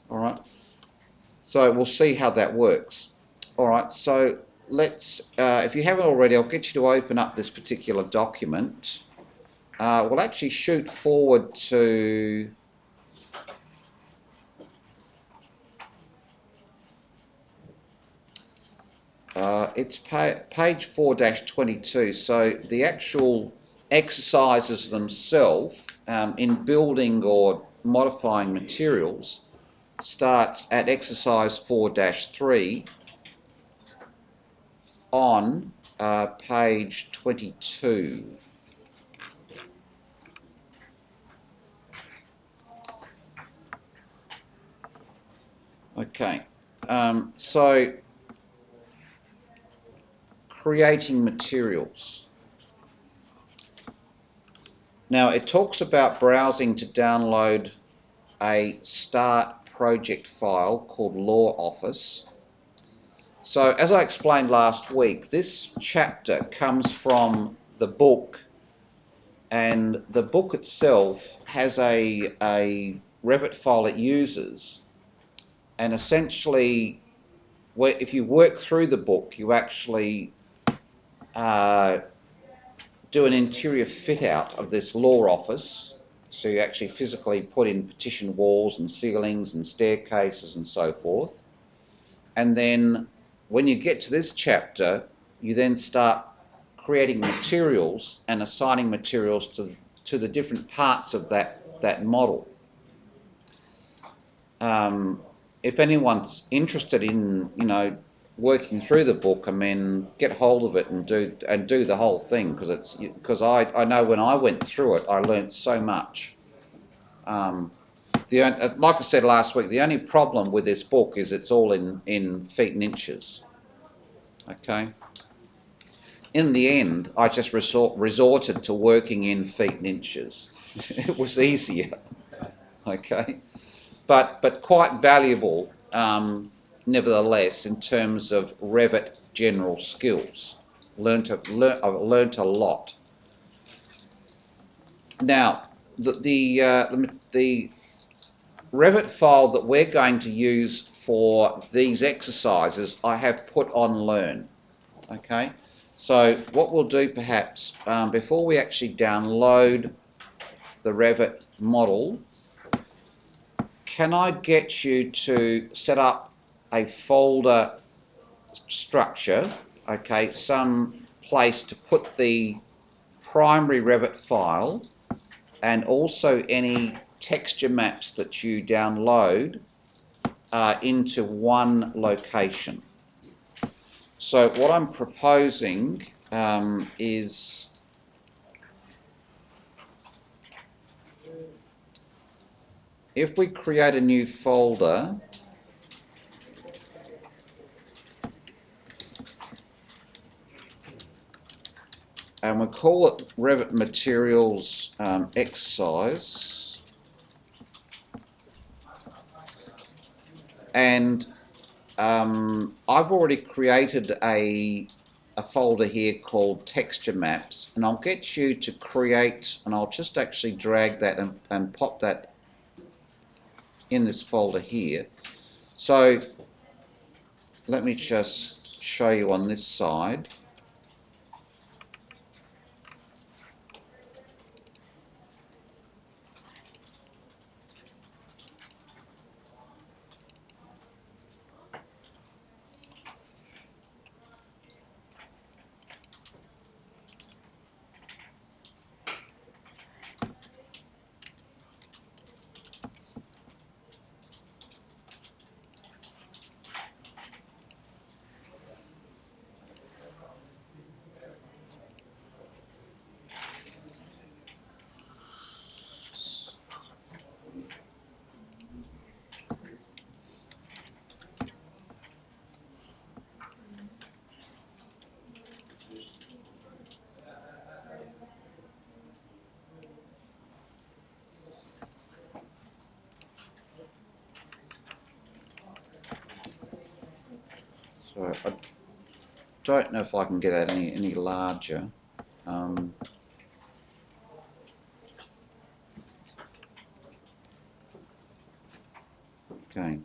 All right, so we'll see how that works. All right, so let's, if you haven't already, I'll get you to open up this particular document. We'll actually shoot forward to it's page 4-22. So the actual exercises themselves in building or modifying materials starts at exercise 4-3 on page 22. Okay, so creating materials. Now it talks about browsing to download a start project file called Law Office. So as I explained last week, this chapter comes from the book, and the book itself has a Revit file it uses, and essentially if you work through the book, you actually do an interior fit out of this law office. So you actually physically put in partition walls and ceilings and staircases and so forth. And then when you get to this chapter, you then start creating materials and assigning materials to the different parts of that model. If anyone's interested in, working through the book, I mean, get hold of it and do the whole thing, because I know when I went through it, I learnt so much. Like I said last week, the only problem with this book is it's all in feet and inches. Okay. In the end, I just resorted to working in feet and inches. It was easier. Okay, but quite valuable. Nevertheless, in terms of Revit general skills, I've learnt a lot. Now, the Revit file that we're going to use for these exercises, I have put on Learn. Okay, so what we'll do perhaps before we actually download the Revit model, can I get you to set up a folder structure, okay, some place to put the primary Revit file and also any texture maps that you download into one location. So what I'm proposing is if we create a new folder, and we call it Revit Materials Exercise, and I've already created a folder here called Texture Maps, and I'll get you to create, and I'll just actually drag that and pop that in this folder here. So let me just show you on this side. So I don't know if I can get that any larger. Okay,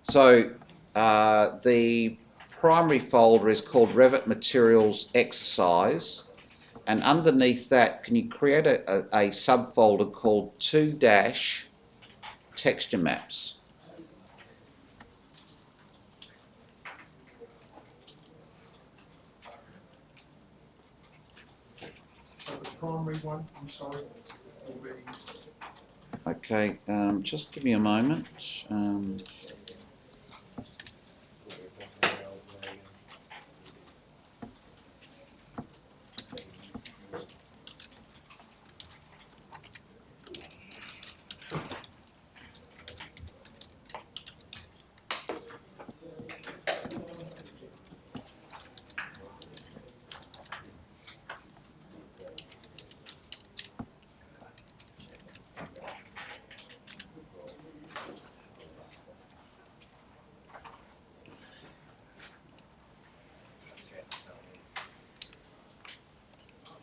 so the primary folder is called Revit Materials Exercise, and underneath that, can you create a subfolder called 2- Texture Maps? So the primary one, I'm sorry, will be. Okay, just give me a moment.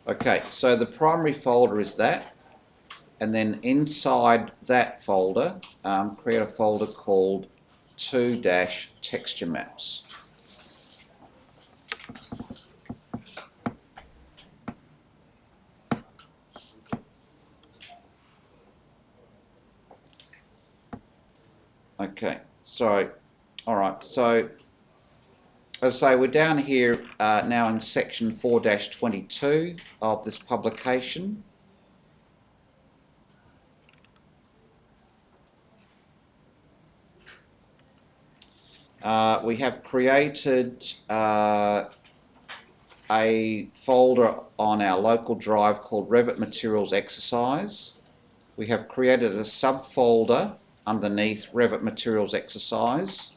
Okay, so the primary folder is that, and then inside that folder, create a folder called 2- Texture Maps. Okay, so, all right, so as I say, we're down here now in section 4-22 of this publication. We have created a folder on our local drive called Revit Materials Exercise. We have created a subfolder underneath Revit Materials Exercise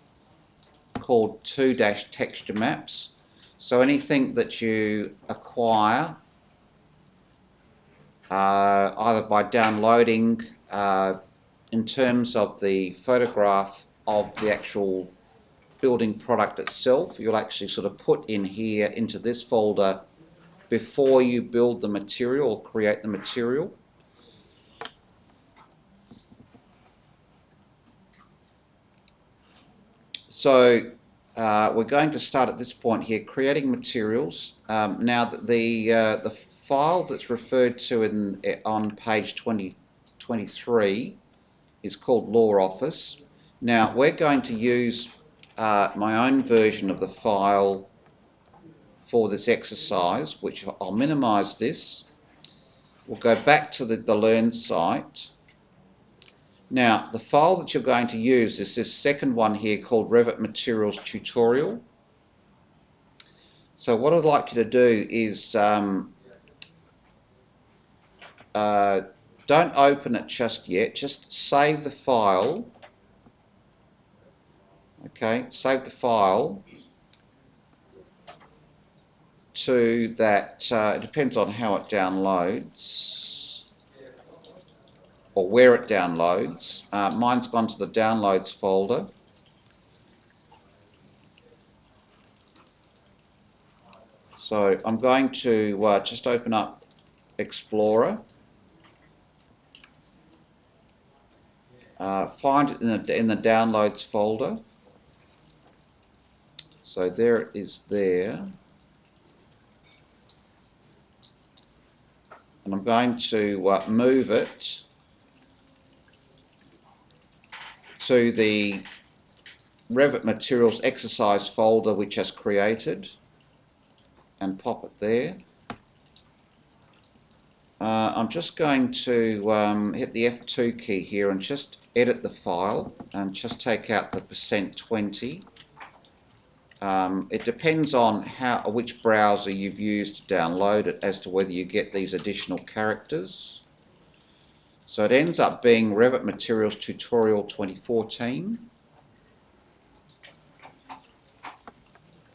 called 2- Texture Maps. So anything that you acquire either by downloading in terms of the photograph of the actual building product itself, you'll actually sort of put in here into this folder before you build the material or create the material. So we're going to start at this point here, creating materials. Now the file that's referred to on page 23 is called Law Office. Now we're going to use my own version of the file for this exercise, which I'll minimise this. We'll go back to the Learn site. Now, the file that you're going to use is this second one here called Revit Materials Tutorial. So what I'd like you to do is don't open it just yet, just save the file. Okay, save the file to that, it depends on how it downloads or where it downloads. Mine's gone to the downloads folder. So I'm going to just open up Explorer, find it in the downloads folder. So there it is there. And I'm going to move it to the Revit Materials exercise folder which has created and pop it there. I'm just going to hit the F2 key here and just edit the file and just take out the %20. It depends on which browser you've used to download it as to whether you get these additional characters. So it ends up being Revit Materials Tutorial 2014.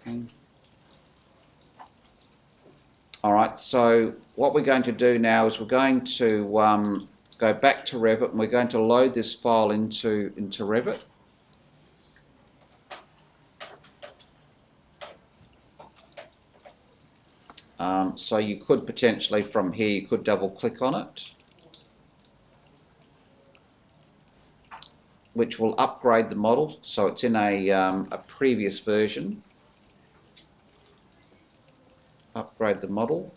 Okay. Alright, so what we're going to do now is we're going to go back to Revit and we're going to load this file into Revit. So you could potentially from here, you could double click on it, which will upgrade the model so it's in a previous version. Upgrade the model.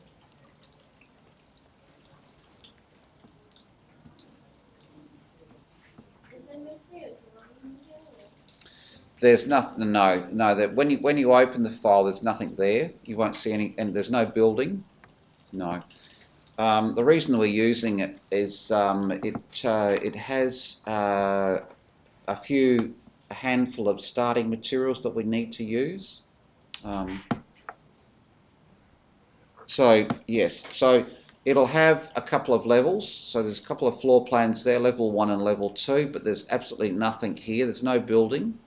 There's nothing. No. That when you open the file, there's nothing there. You won't see any, and there's no building. No. The reason we're using it is it has a handful of starting materials that we need to use. So yes, so it'll have a couple of levels. So there's a couple of floor plans there, level 1 and level 2, but there's absolutely nothing here. There's no building.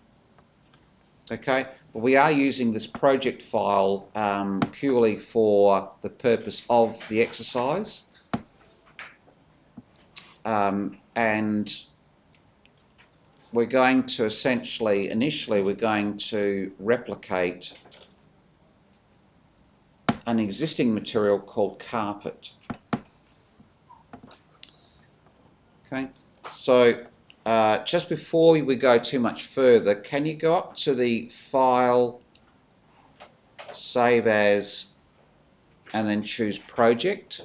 Okay, but we are using this project file purely for the purpose of the exercise. And we're going to initially we're going to replicate an existing material called carpet. Okay, so just before we go too much further, can you go up to the File, Save As, and then choose Project?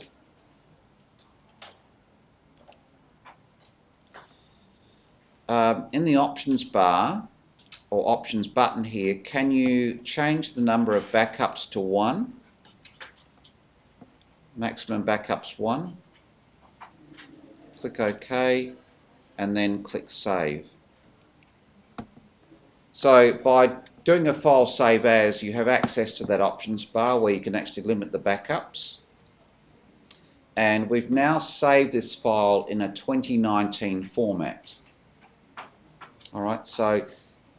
In the options bar, or options button here, can you change the number of backups to 1? Maximum backups 1. Click OK, and then click Save. So by doing a File Save As, you have access to that options bar where you can actually limit the backups. And we've now saved this file in a 2019 format. Alright, so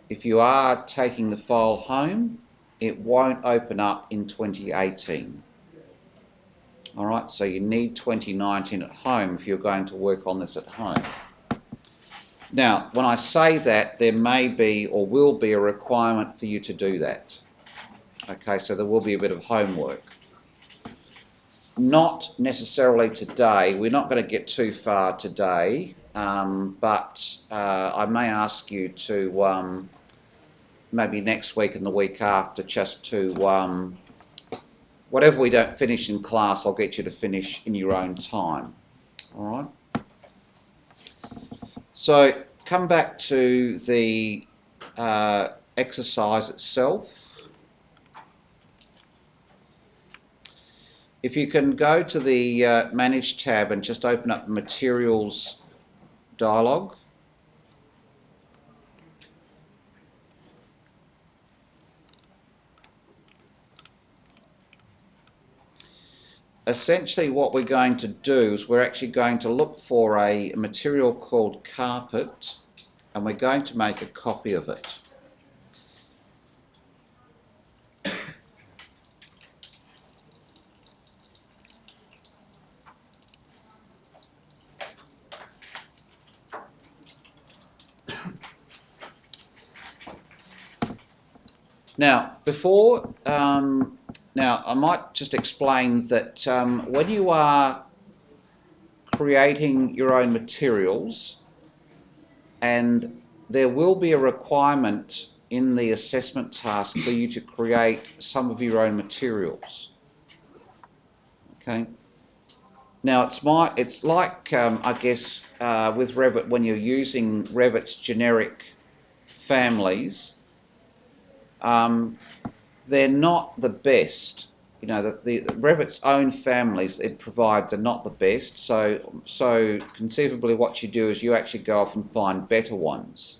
if you are taking the file home, it won't open up in 2018. Alright, so you need 2019 at home if you're going to work on this at home. Now, when I say that, there may be or will be a requirement for you to do that. Okay, so there will be a bit of homework. Not necessarily today. We're not going to get too far today, but I may ask you to maybe next week and the week after just to whatever we don't finish in class, I'll get you to finish in your own time. All right. So come back to the exercise itself. if you can go to the Manage tab and just open up the Materials dialog. Essentially what we're going to do is we're actually going to look for a material called carpet, and we're going to make a copy of it. Now, now I might just explain that when you are creating your own materials, and there will be a requirement in the assessment task for you to create some of your own materials. Okay. Now it's like I guess with Revit, when you're using Revit's generic families, they're not the best. You know, the Revit's own families it provides are not the best. So conceivably, what you do is you actually go off and find better ones.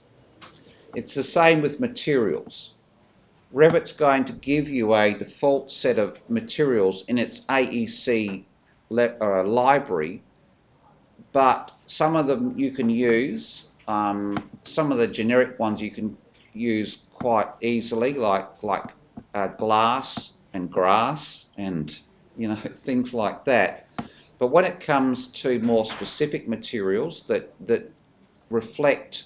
It's the same with materials. Revit's going to give you a default set of materials in its AEC library, but some of them you can use. Some of the generic ones you can use quite easily, like glass and grass and things like that. But when it comes to more specific materials that reflect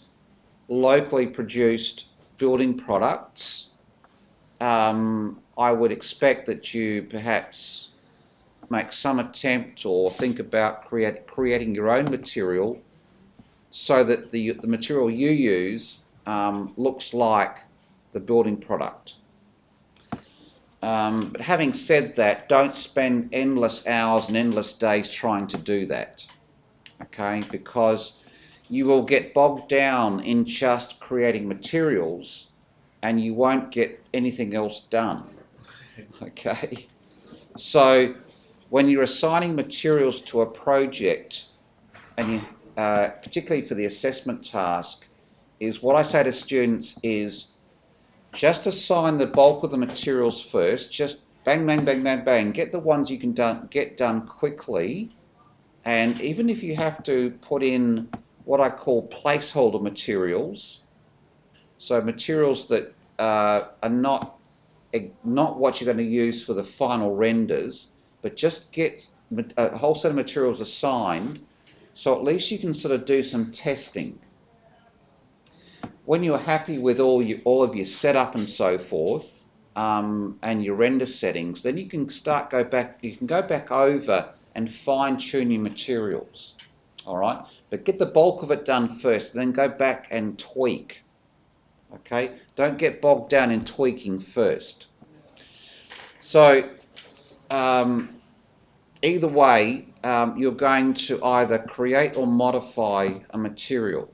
locally produced building products, I would expect that you perhaps make some attempt or think about creating your own material so that the material you use looks like the building product. But having said that, don't spend endless hours and endless days trying to do that, okay? Because you will get bogged down in just creating materials and you won't get anything else done, okay? So when you're assigning materials to a project, and you, particularly for the assessment task, is what I say to students is just assign the bulk of the materials first, just bang, bang, bang, bang, bang, get the ones you can get done quickly, and even if you have to put in what I call placeholder materials, so materials that are not what you're going to use for the final renders, but just get a whole set of materials assigned, so at least you can sort of do some testing. When you're happy with all of your setup and so forth, and your render settings, then you can go back over and fine-tune your materials. All right, but get the bulk of it done first, then go back and tweak. Okay, don't get bogged down in tweaking first. So either way, you're going to either create or modify a material.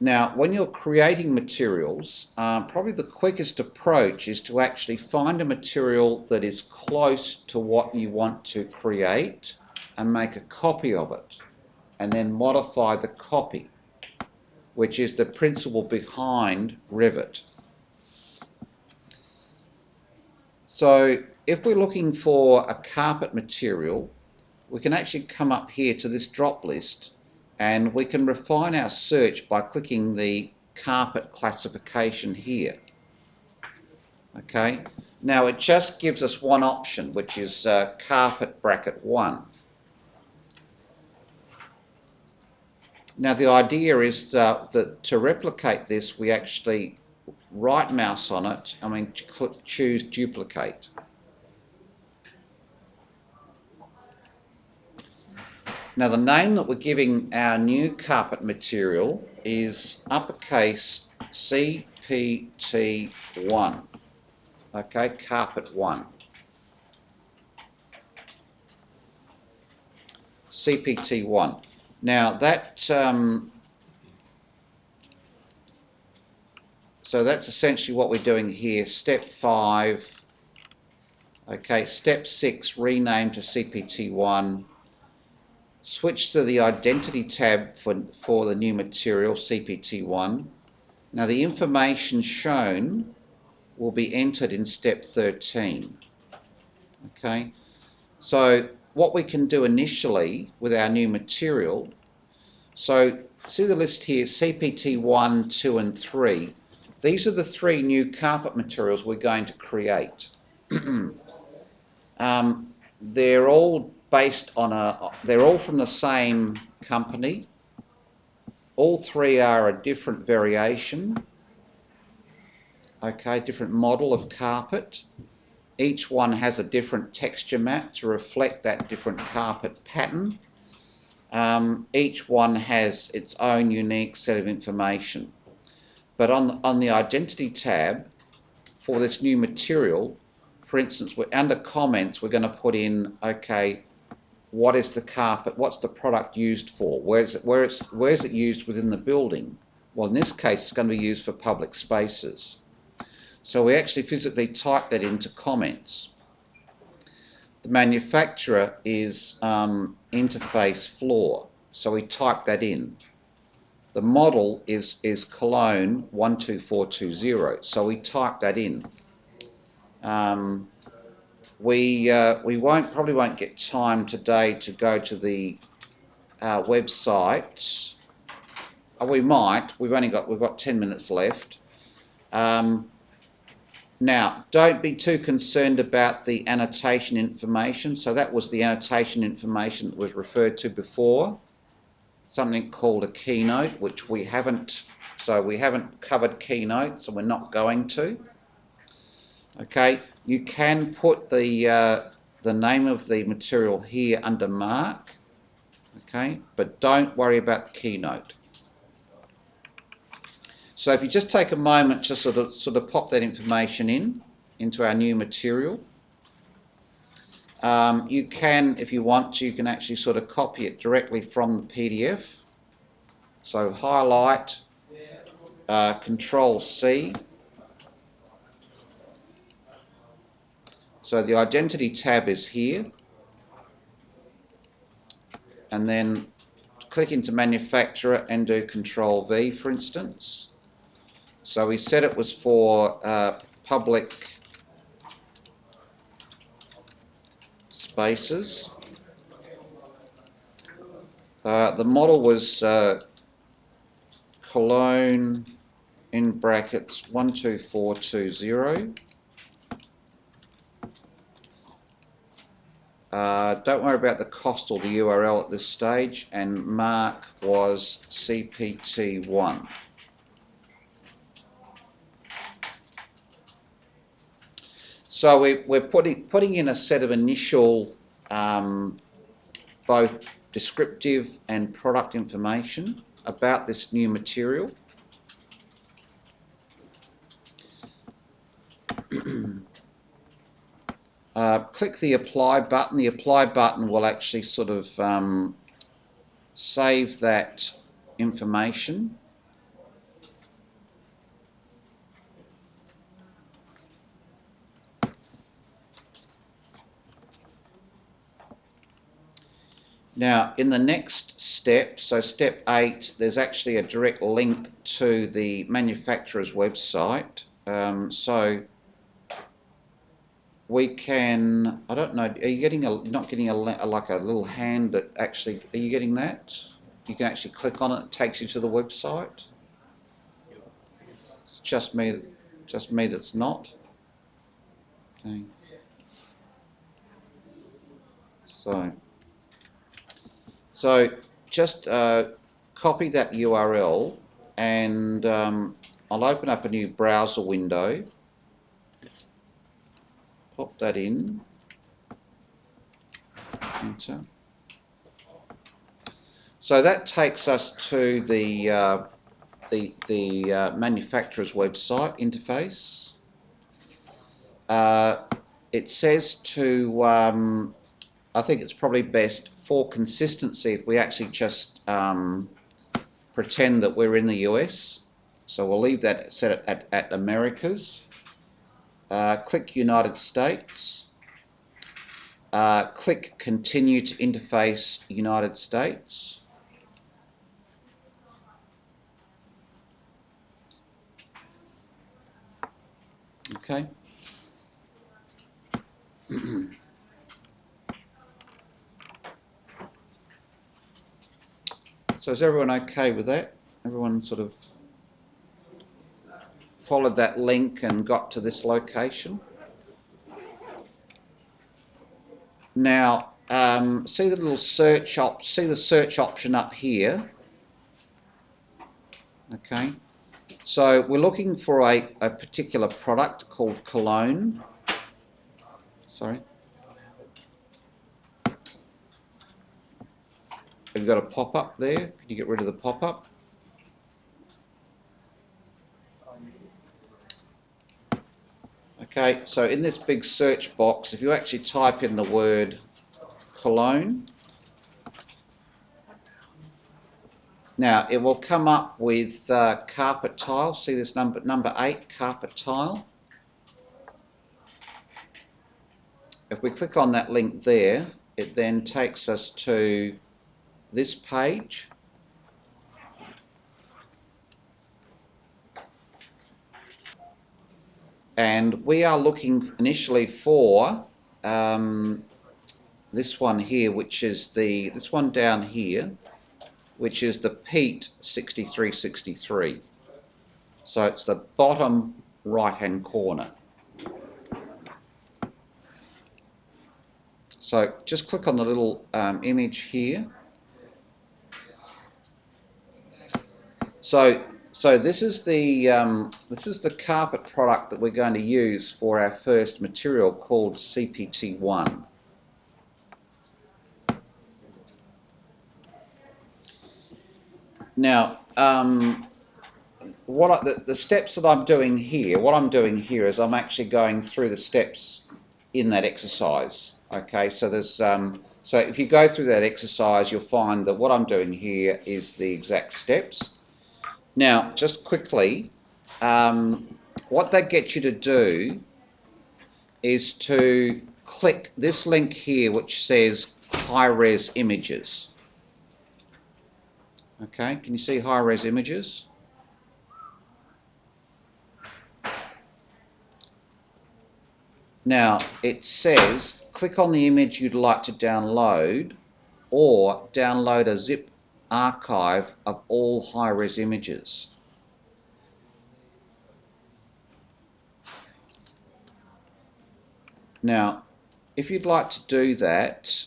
Now, when you're creating materials, probably the quickest approach is to actually find a material that is close to what you want to create and make a copy of it, and then modify the copy, which is the principle behind Revit. So if we're looking for a carpet material, we can actually come up here to this drop list, and we can refine our search by clicking the carpet classification here. Okay, now it just gives us one option, which is carpet bracket 1. Now the idea is that to replicate this, we actually right mouse on it and we choose duplicate. Now the name that we're giving our new carpet material is uppercase CPT1. Okay, carpet 1. CPT1. Now that so that's essentially what we're doing here. Step 5. Okay, step 6, rename to CPT1. Switch to the identity tab for the new material, CPT1. Now the information shown will be entered in step 13. Okay, so what we can do initially with our new material, so see the list here, CPT 1, 2 and 3. These are the 3 new carpet materials we're going to create. They're all based on they're all from the same company. All 3 are a different variation, okay, different model of carpet. Each one has a different texture map to reflect that different carpet pattern. Each one has its own unique set of information. But on the identity tab for this new material, for instance, under comments, we're going to put in, okay, what is the carpet, what's the product used for, where is it used within the building? Well, in this case, it's going to be used for public spaces. So we actually physically type that into comments. The manufacturer is interface floor, so we type that in. The model is Cologne 12420, so we type that in. We probably won't get time today to go to the website. We might. We've got 10 minutes left. Now, don't be too concerned about the annotation information. So that was the annotation information that was referred to before. Something called a keynote, which we haven't. So we haven't covered keynotes, so we're not going to. Okay, you can put the name of the material here under mark. Okay, but don't worry about the keynote. So if you just take a moment to sort of pop that information into our new material, you can, if you want to, you can actually sort of copy it directly from the PDF. So highlight, Control C. So the identity tab is here, and then click into manufacturer and do Control V, for instance. So we said it was for public spaces. The model was Cologne in brackets 12420. Don't worry about the cost or the URL at this stage, and mark was CPT1. So we're putting in a set of initial both descriptive and product information about this new material. Click the apply button. The apply button will actually sort of save that information. Now, in the next step, so step 8, there's actually a direct link to the manufacturer's website. So we can, I don't know, are you getting not getting like a little hand that actually, are you getting that? You can actually click on it, it takes you to the website. It's just me that's not. Okay. So just copy that URL, and I'll open up a new browser window, pop that in, enter. So that takes us to the manufacturer's website interface. It says to, I think it's probably best for consistency if we actually just pretend that we're in the US. So we'll leave that set at Americas. Click United States. click Continue to Interface United States. Okay. So is everyone okay with that? Everyone sort of followed that link and got to this location? Now, see the little search see the search option up here? Okay. So we're looking for a particular product called cologne. Sorry. Have you got a pop-up there? Can you get rid of the pop-up? Okay, so in this big search box, if you actually type in the word cologne, now it will come up with carpet tile. See this number 8, carpet tile. If we click on that link there, it then takes us to this page. And we are looking initially for this one here, which is this one down here, which is the Pete 6363. So it's the bottom right-hand corner. So just click on the little image here. So this is the carpet product that we're going to use for our first material called CPT1. Now, the steps that I'm doing here, what I'm doing here is I'm actually going through the steps in that exercise. Okay, so there's so if you go through that exercise, you'll find that what I'm doing here is the exact steps. Now, just quickly, what that gets you to do is to click this link here, which says high-res images. Okay, can you see high-res images? Now, it says click on the image you'd like to download or download a zip archive of all high-res images. Now, if you'd like to do that,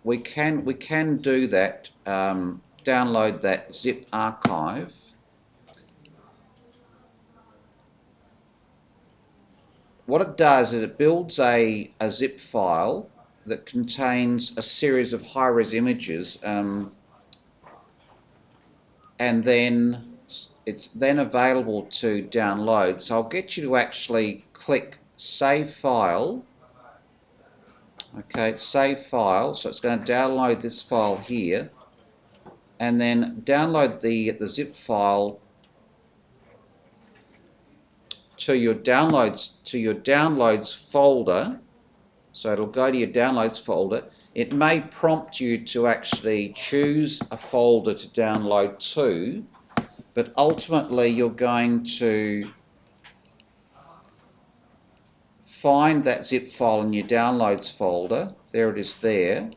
we can do that. Download that zip archive. What it does is it builds a zip file that contains a series of high-res images, and then it's then available to download. So I'll get you to actually click Save File. Okay, Save File. So it's going to download this file here, and then download the zip file to your downloads folder. So it'll go to your downloads folder. It may prompt you to actually choose a folder to download to, but ultimately you're going to find that zip file in your downloads folder. There it is there.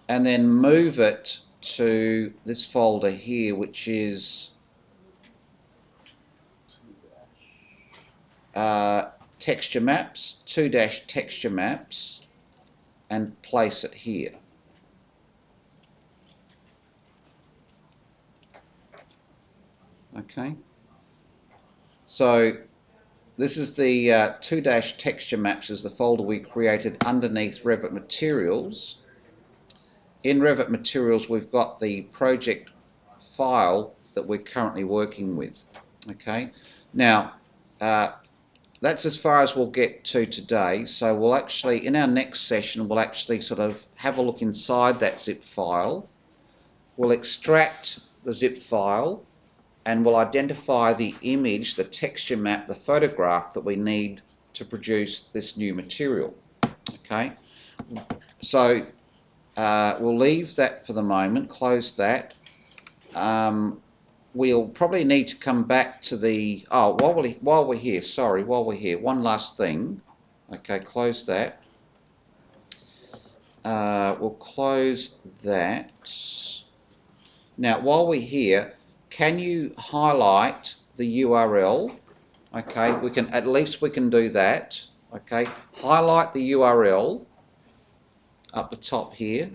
And then move it to this folder here, which is texture maps, 2- texture maps, and place it here. Okay. So this is the 2- texture maps is the folder we created underneath Revit Materials. In Revit Materials, we've got the project file that we're currently working with. Okay. Now, that's as far as we'll get to today. So we'll actually, in our next session, we'll actually sort of have a look inside that zip file. We'll extract the zip file and we'll identify the image, the texture map, the photograph that we need to produce this new material. Okay, so we'll leave that for the moment, close that. We'll probably need to come back to the, while we're here, one last thing. Okay, close that. We'll close that. Now, while we're here, can you highlight the URL? Okay, at least we can do that. Okay, highlight the URL up the top here.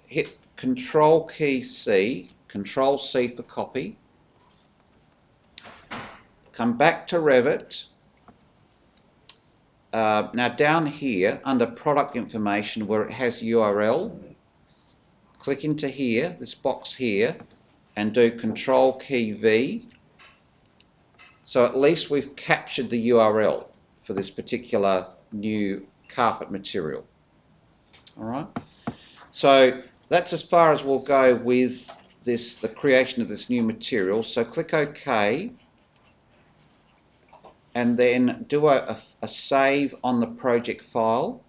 Hit Control key C, Control C for copy. Come back to Revit. Now down here under product information where it has URL, click into here, this box here, and do Control key V. So at least we've captured the URL for this particular new carpet material. All right. So that's as far as we'll go with the creation of this new material. So click OK, and then do a save on the project file.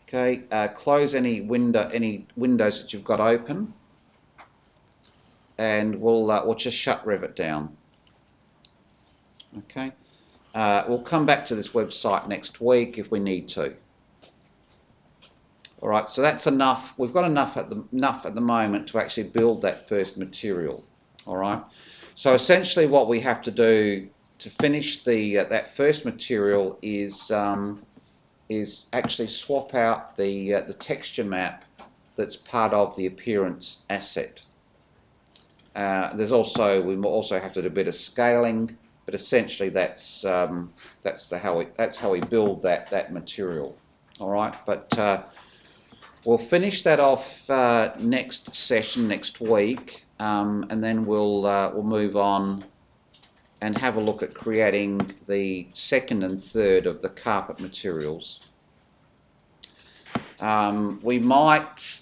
Okay, close any windows that you've got open, and we'll just shut Revit down. Okay, we'll come back to this website next week if we need to. All right, so that's enough. We've got enough at the moment to actually build that first material. All right, so essentially what we have to do to finish that first material is actually swap out the texture map that's part of the appearance asset. We also have to do a bit of scaling, but essentially that's how we build that material. All right, but we'll finish that off next session next week, and then we'll move on and have a look at creating the second and third of the carpet materials. We might,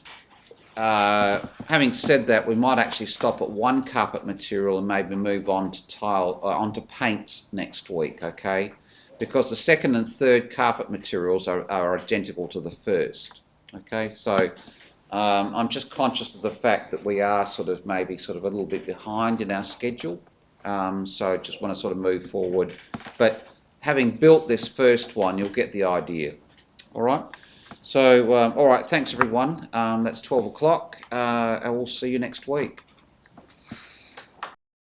having said that, we might actually stop at one carpet material and maybe move on to onto paint next week, okay? Because the second and third carpet materials are identical to the first, okay? So I'm just conscious of the fact that we are maybe a little bit behind in our schedule. So just want to sort of move forward. But having built this first one, you'll get the idea. All right. So, all right. Thanks, everyone. That's 12 o'clock. I will see you next week.